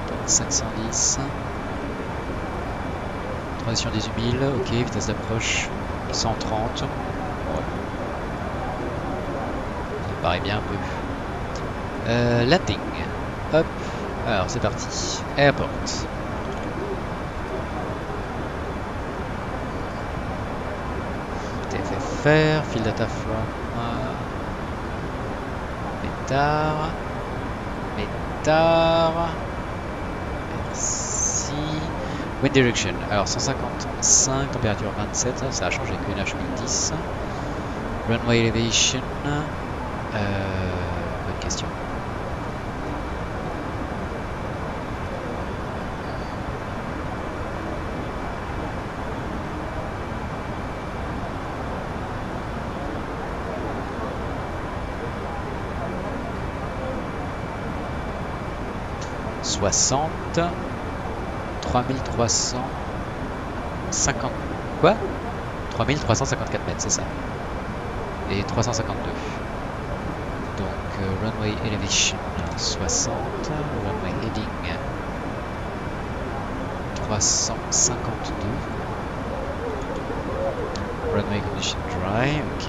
[SPEAKER 1] Donc 510. Transition 18 000, ok, vitesse d'approche 130. Ouais. Ça paraît bien un peu. Landing. Hop. Alors c'est parti. Airport. TFFR, field data from Métard. Merci. Wind direction. Alors 155, température 27, ça a changé que QNH 1010. Runway elevation. Bonne question. « 60, 3350, quoi 3354 mètres, c'est ça. Et 352. Donc, runway elevation 60, runway heading 352. Runway condition dry, ok.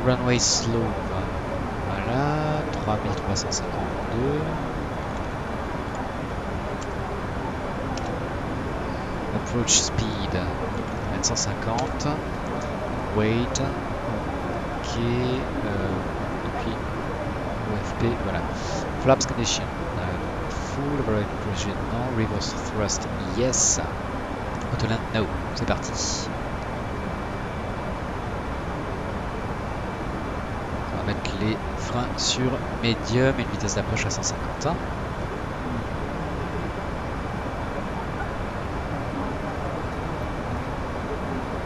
[SPEAKER 1] Runway slope, voilà, 3352. Approach speed 150. Weight, ok. Depuis OFP, voilà. Flaps condition, full override pressure, non. Reverse thrust, yes. Autoland, no. C'est parti. On va mettre les freins sur médium et une vitesse d'approche à 150.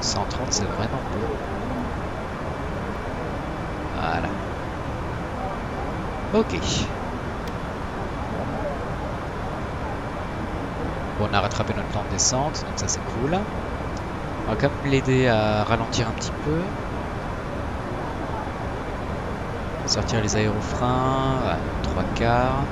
[SPEAKER 1] 130, c'est vraiment peu. Voilà. Ok. Bon, on a rattrapé notre plan de descente, donc ça c'est cool. On va quand même l'aider à ralentir un petit peu. Sortir les aérofreins à 3/4.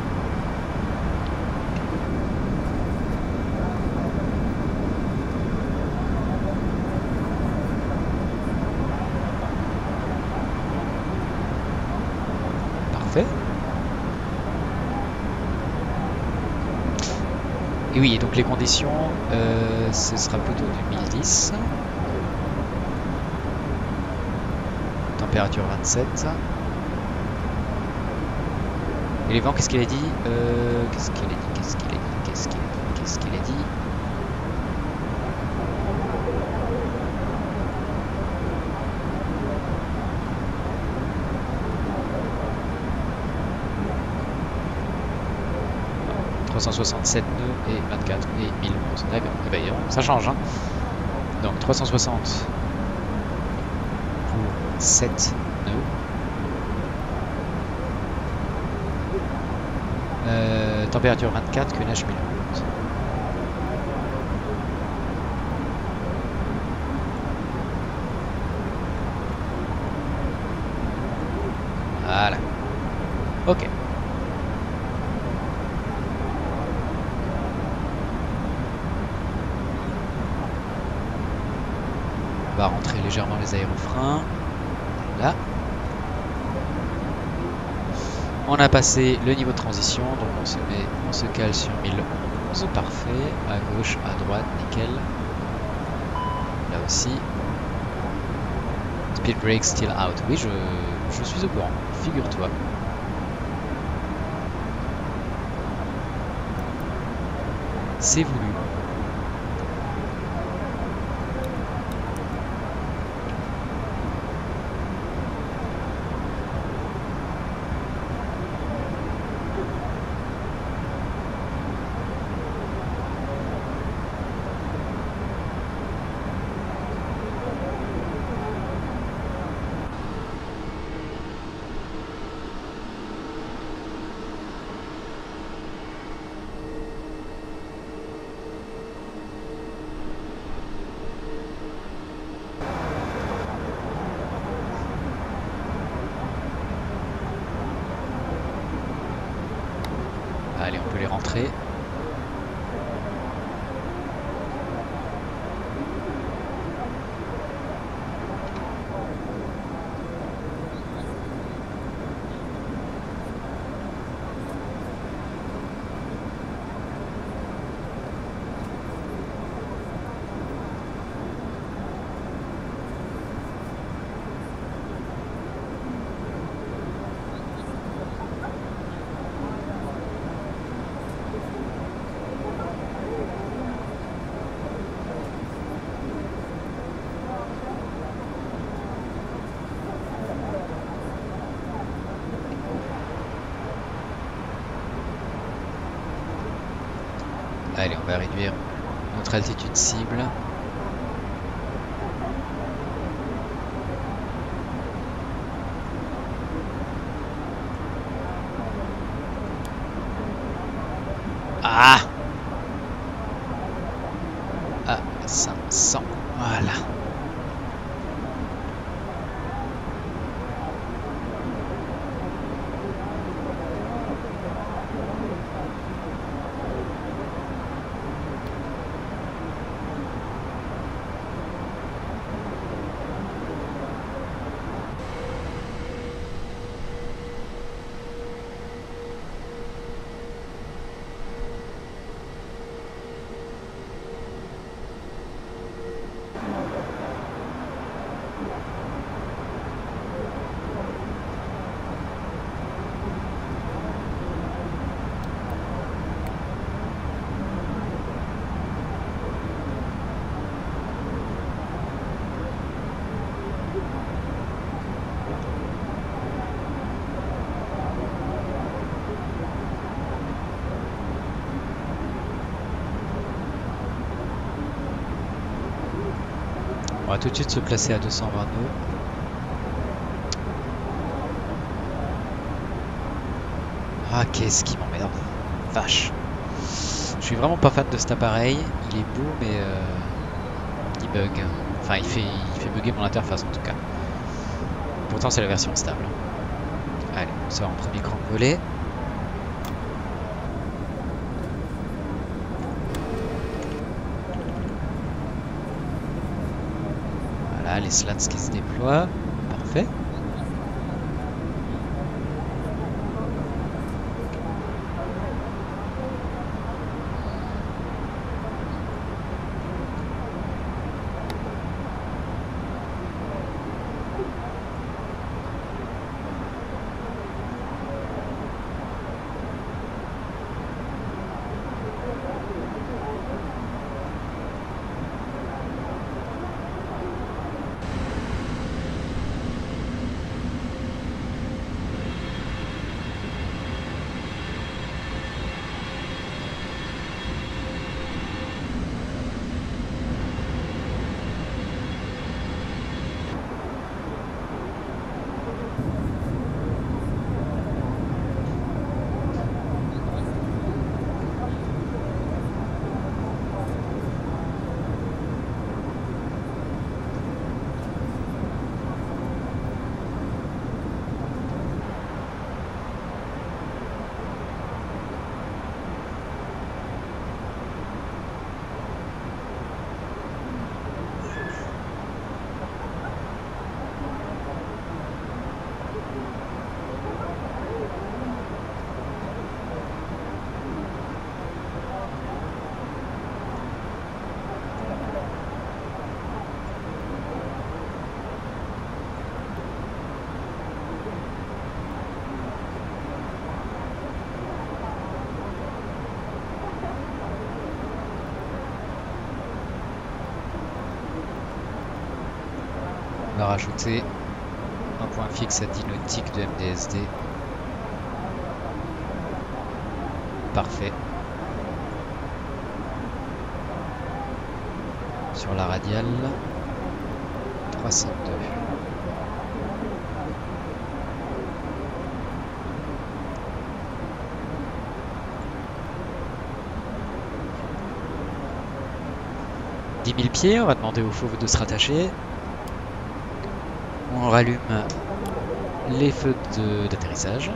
[SPEAKER 1] Et oui, donc les conditions, ce sera plutôt du 1010. Température 27. Et les vents, qu'est-ce qu'il a dit? Qu'est-ce qu'il a dit? Qu'est-ce qu'il a dit? Qu'est-ce qu'il a dit? Qu'est-ce qu'il a dit? « 367 nœuds et 24 et 1011. » D'accord, et ben, ça change. Hein. Donc 360 pour 7 nœuds. Température 24, QNH 1000 volts. Voilà. Ok. On va rentrer légèrement les aérofreins. Là. On a passé le niveau de transition, donc on se cale sur 1011, parfait. À gauche, à droite, nickel. Là aussi. Speed brake still out. Oui, je suis au courant, figure-toi. C'est voulu. Allez, on peut les rentrer. Allez, on va réduire notre altitude cible. Ah! À 500, voilà. On va tout de suite se placer à 220 nœuds. Ah, qu'est-ce qui m'emmerde. Vache. Je suis vraiment pas fan de cet appareil. Il est beau, mais il bug. Enfin, il fait bugger mon interface en tout cas. Pourtant, c'est la version stable. Allez, on sort en premier cran de volet. Voilà, les slats qui se déploient. Parfait. va rajouter un point fixe à 10 nautiques de MDSD. Parfait. Sur la radiale, 302. « 10 000 pieds, on va demander au fauve de se rattacher. On rallume les feux d'atterrissage.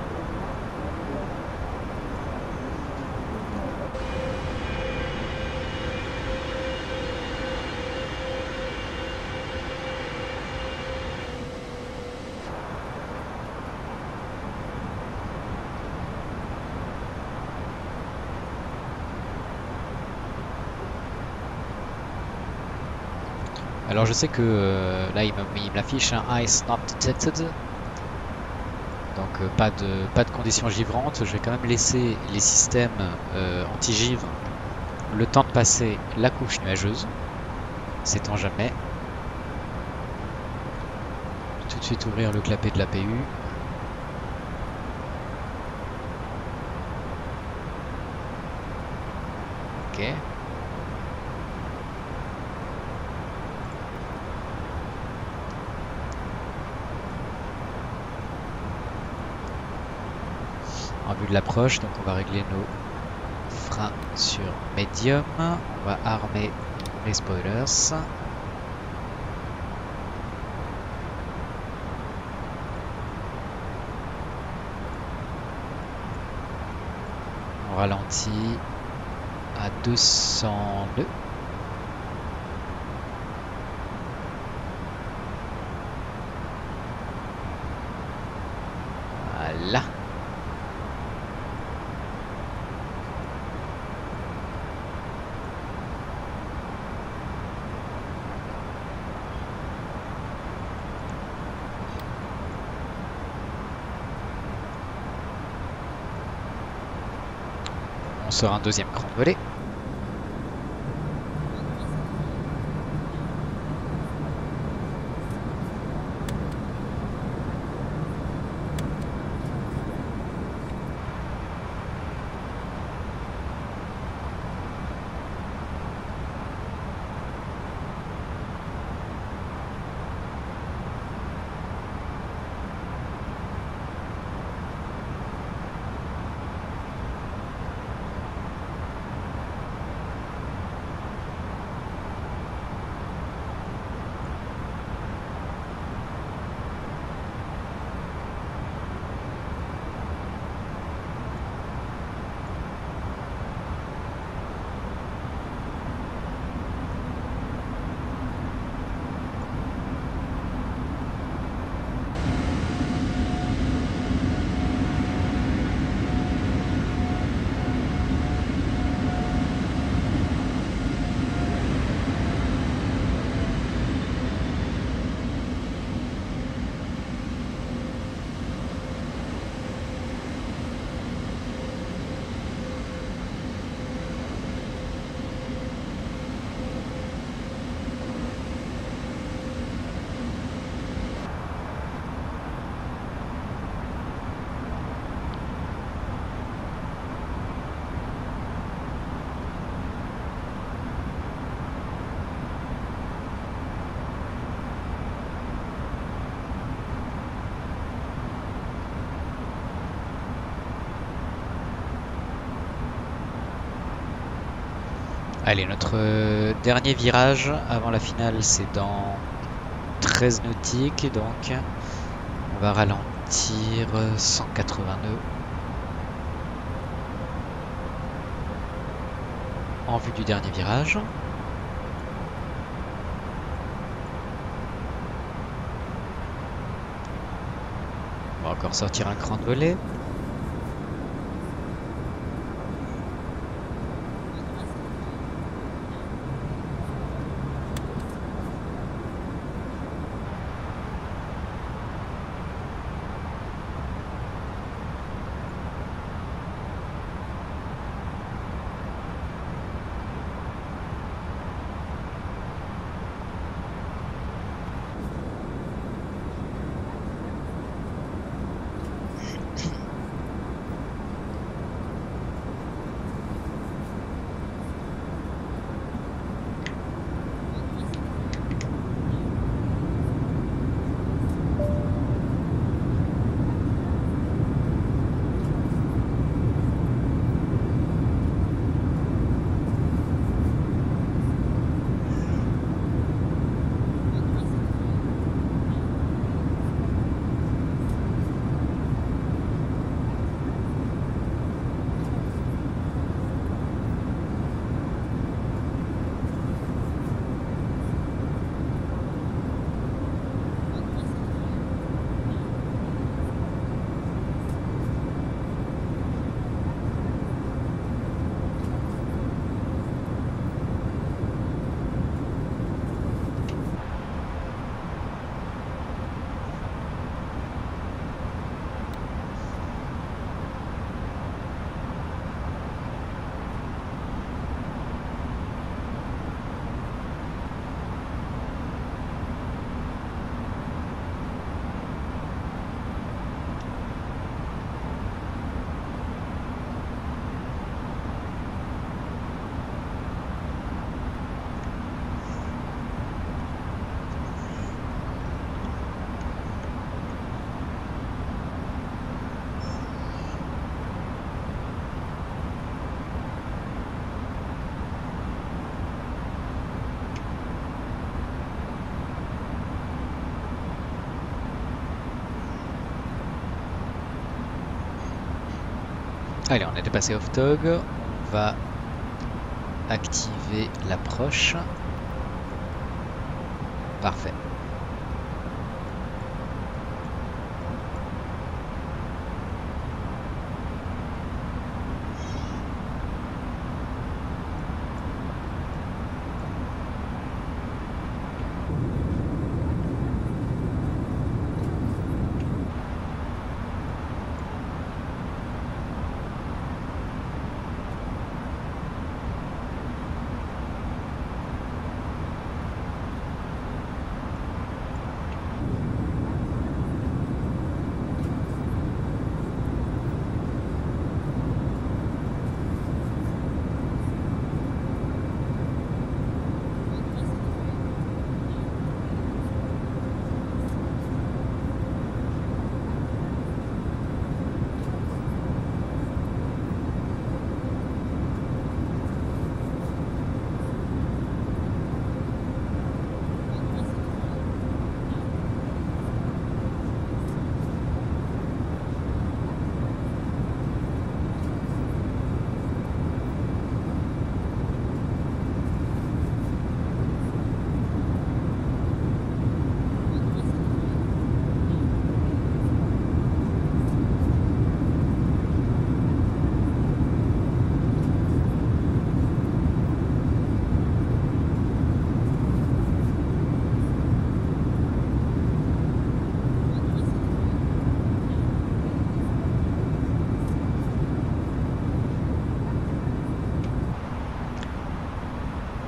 [SPEAKER 1] Alors je sais que là il m'affiche un Ice Not Detected. Donc pas de conditions givrantes. Je vais quand même laisser les systèmes anti-givre le temps de passer la couche nuageuse. Sait-on jamais. Je vais tout de suite ouvrir le clapet de l'APU. Ok. En vue de l'approche, donc on va régler nos freins sur médium. On va armer les spoilers. On ralentit à 202. Voilà. On sort un deuxième cran de volée. Allez, notre dernier virage avant la finale, c'est dans 13 nautiques, donc on va ralentir 180 nœuds en vue du dernier virage. On va encore sortir un cran de volée. Allez, on est dépassé off-tog. On va activer l'approche. Parfait.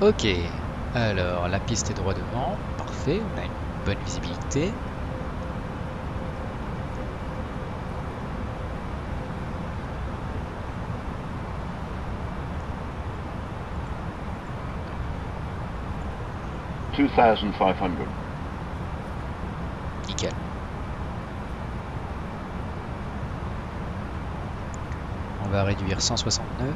[SPEAKER 1] Ok, alors la piste est droit devant, parfait, on a une bonne visibilité. Nickel. On va réduire 160 nœuds.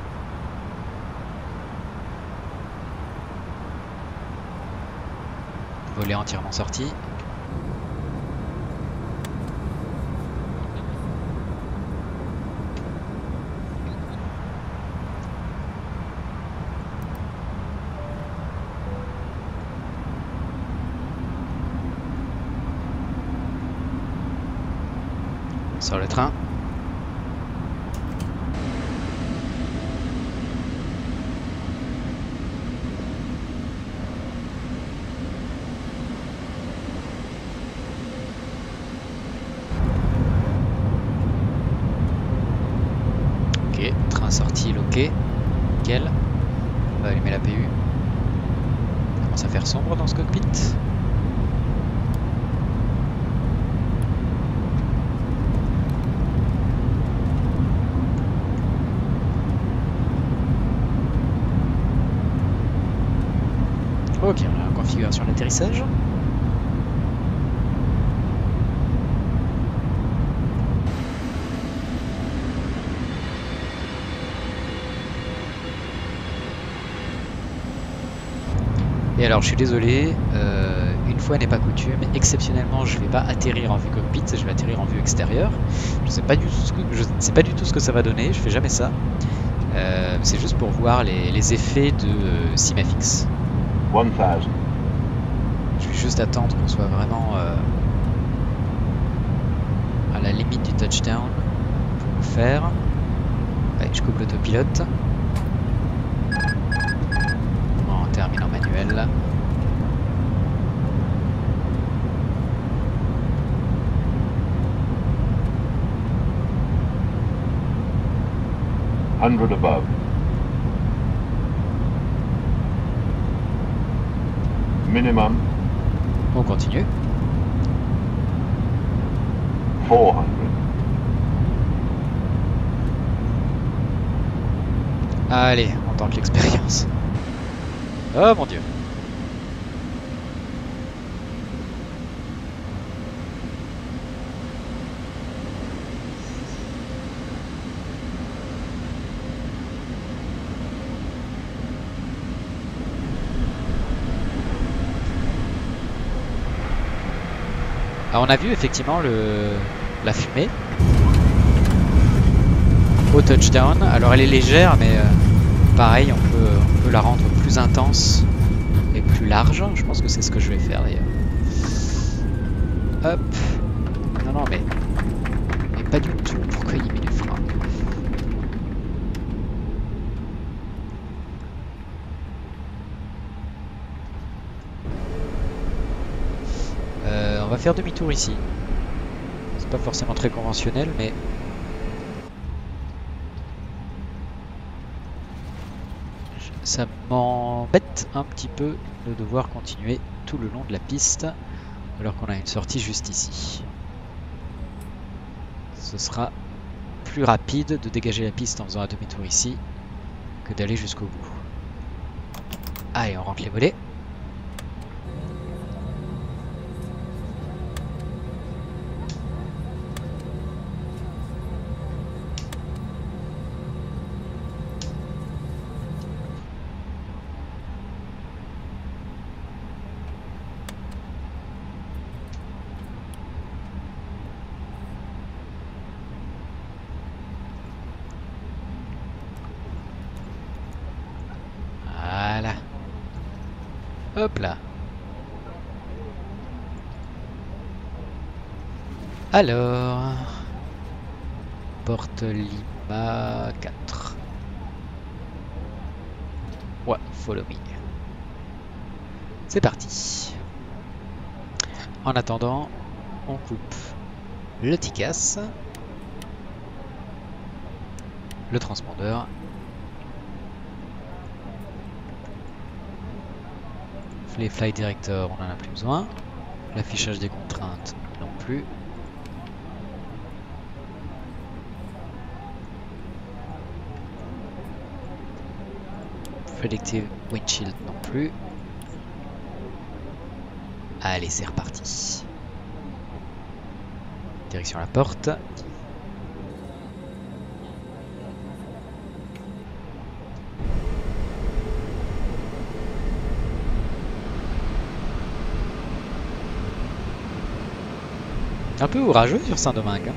[SPEAKER 1] Volet entièrement sorti. Sur le train. Ok, train sorti, loqué. Nickel. On va allumer la PU. Il commence à faire sombre dans ce cockpit. Ok, on a la configuration de l'atterrissage. Et alors je suis désolé, une fois n'est pas coutume, exceptionnellement je ne vais pas atterrir en vue cockpit, je vais atterrir en vue extérieure. Je ne sais pas du tout ce que ça va donner, je fais jamais ça. C'est juste pour voir les effets de Simafix.
[SPEAKER 3] 1000.
[SPEAKER 1] Je vais juste attendre qu'on soit vraiment à la limite du touchdown pour le faire. Allez, je coupe l'autopilote. On termine en manuel.
[SPEAKER 3] Above. Minimum
[SPEAKER 1] On continue.
[SPEAKER 3] 400.
[SPEAKER 1] Allez, on tente l'expérience. Oh mon dieu. Alors on a vu effectivement la fumée au touchdown. Alors elle est légère, mais pareil, on peut la rendre plus intense et plus large. Je pense que c'est ce que je vais faire d'ailleurs. Hop. Non, non, mais pas du tout. Pourquoi il met les freins? On va faire demi-tour ici. C'est pas forcément très conventionnel, mais ça m'embête un petit peu de devoir continuer tout le long de la piste alors qu'on a une sortie juste ici. Ce sera plus rapide de dégager la piste en faisant un demi-tour ici que d'aller jusqu'au bout. Allez, on rentre les volets. Voilà. Hop là. Alors, Porte Lima 4. Ouais, follow me. C'est parti. En attendant, on coupe le TICAS, le transpondeur, les flight directors, on en a plus besoin, l'affichage des contraintes non plus. Predictive windshield non plus. Allez, c'est reparti. Direction la porte. Un peu orageux sur Saint-Domingue. Hein.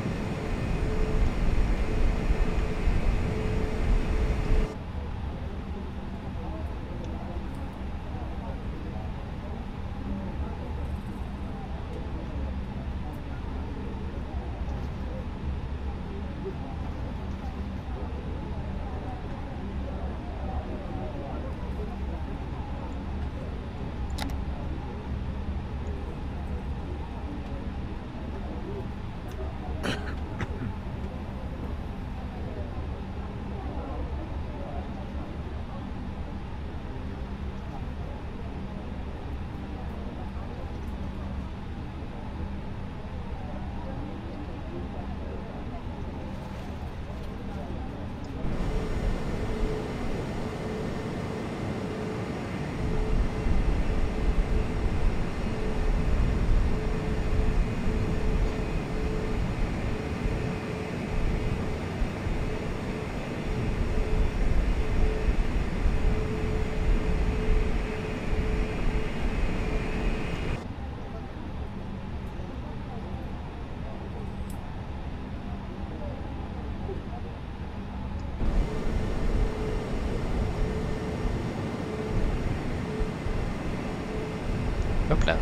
[SPEAKER 1] Hop là.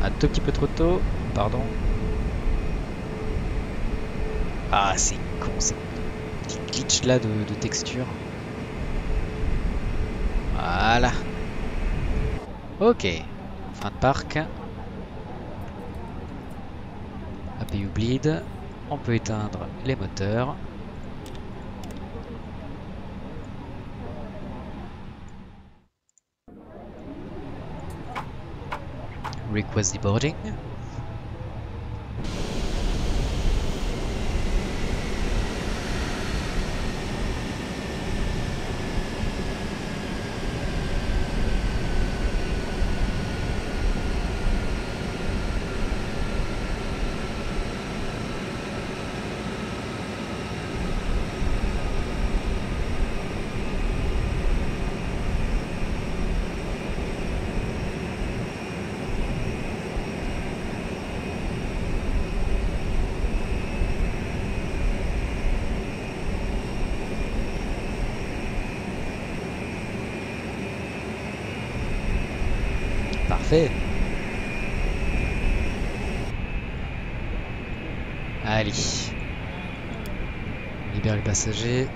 [SPEAKER 1] Un tout petit peu trop tôt. Pardon. Ah, c'est con, ces petits glitch là de texture. Voilà. Ok. Fin de parc. APU bleed. On peut éteindre les moteurs. Request deboarding. parfait. Allez. On libère les passagers.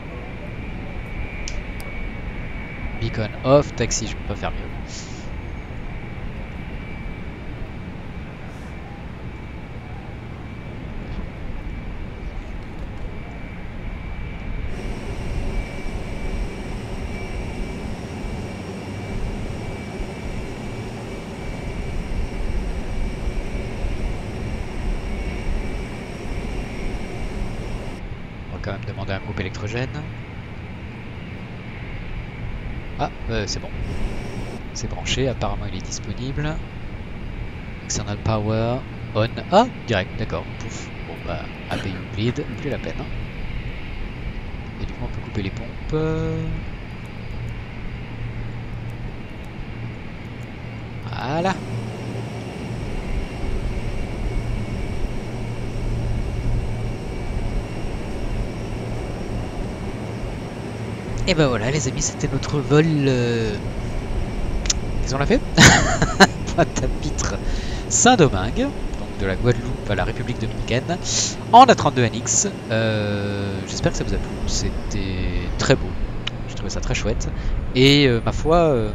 [SPEAKER 1] Beacon off, taxi, je peux pas faire mieux. On va quand même demander un groupe électrogène. Ah, c'est bon. C'est branché, apparemment il est disponible. External power on. Ah, direct, d'accord. Pouf. Bon bah, APU bleed, plus la peine. Et du coup on peut couper les pompes. Voilà. Et ben voilà les amis, c'était notre vol. Qu'est-ce qu'on a fait? Pointe-à-Pitre Saint-Domingue, donc de la Guadeloupe à la République dominicaine, en A32NX. J'espère que ça vous a plu, c'était très beau, j'ai trouvé ça très chouette. Et ma foi,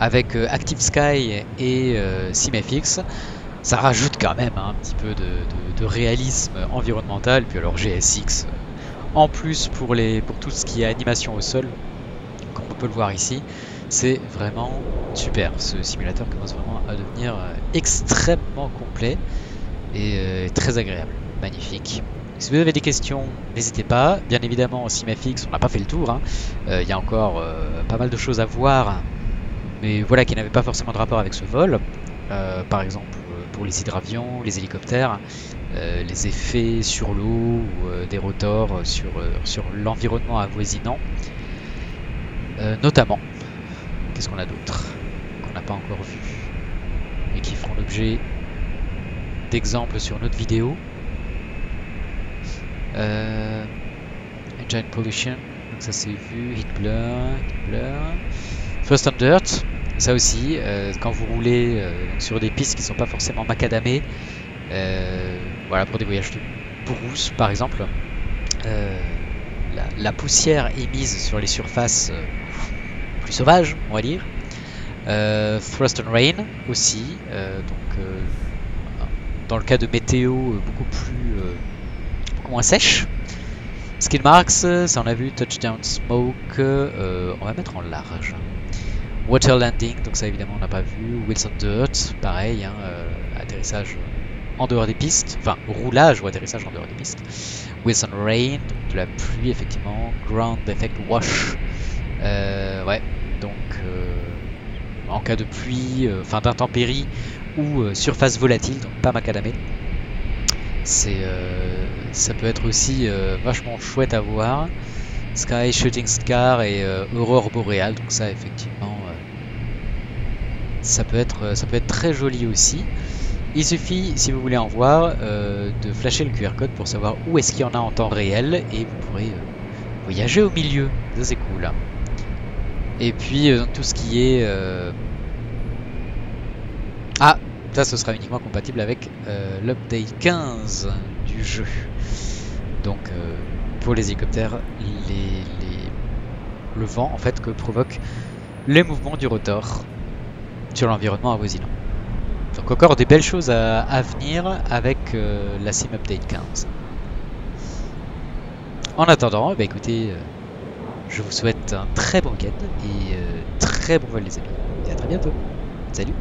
[SPEAKER 1] avec Active Sky et SimFX, ça rajoute quand même un petit peu de réalisme environnemental. Puis alors GSX. En plus, pour tout ce qui est animation au sol, comme on peut le voir ici, c'est vraiment super. Ce simulateur commence vraiment à devenir extrêmement complet et très agréable. Magnifique. Si vous avez des questions, n'hésitez pas. Bien évidemment, au SimFX, on n'a pas fait le tour. Hein. Y a encore pas mal de choses à voir, mais voilà, qui n'avaient pas forcément de rapport avec ce vol. Par exemple, pour les hydravions, les hélicoptères, les effets sur l'eau ou des rotors sur l'environnement avoisinant. Notamment, qu'est-ce qu'on a d'autre qu'on n'a pas encore vu et qui feront l'objet d'exemples sur notre vidéo. Engine pollution, donc ça c'est vu, heat blur. First on dirt, ça aussi, quand vous roulez sur des pistes qui ne sont pas forcément macadamées, voilà, pour des voyages de brousse par exemple, la poussière émise sur les surfaces plus sauvages, on va dire. Frost and rain aussi, donc dans le cas de météo beaucoup moins sèche. Skid marks, ça on a vu. Touchdown smoke, on va mettre en large. Water landing, donc ça évidemment on n'a pas vu. Wheels on dirt, pareil, hein, atterrissage en dehors des pistes, enfin roulage ou atterrissage en dehors des pistes. Wheels on rain, donc de la pluie effectivement. Ground effect wash, ouais, donc en cas de pluie, enfin d'intempéries ou surface volatile, donc pas macadamé. Ça peut être aussi vachement chouette à voir. Sky Shooting Star et Aurore Boréale, donc ça effectivement ça peut être très joli aussi. Il suffit, si vous voulez en voir, de flasher le QR code pour savoir où est-ce qu'il y en a en temps réel et vous pourrez voyager au milieu. Ça c'est cool. Et puis tout ce qui est ah, ça ce sera uniquement compatible avec l'update 15 du jeu. Donc pour les hélicoptères, le vent en fait que provoque les mouvements du rotor sur l'environnement avoisinant. Donc encore des belles choses à venir avec la Sim Update 15. En attendant, bah écoutez, je vous souhaite un très bon week-end et très bon vol les amis. Et à très bientôt. Salut!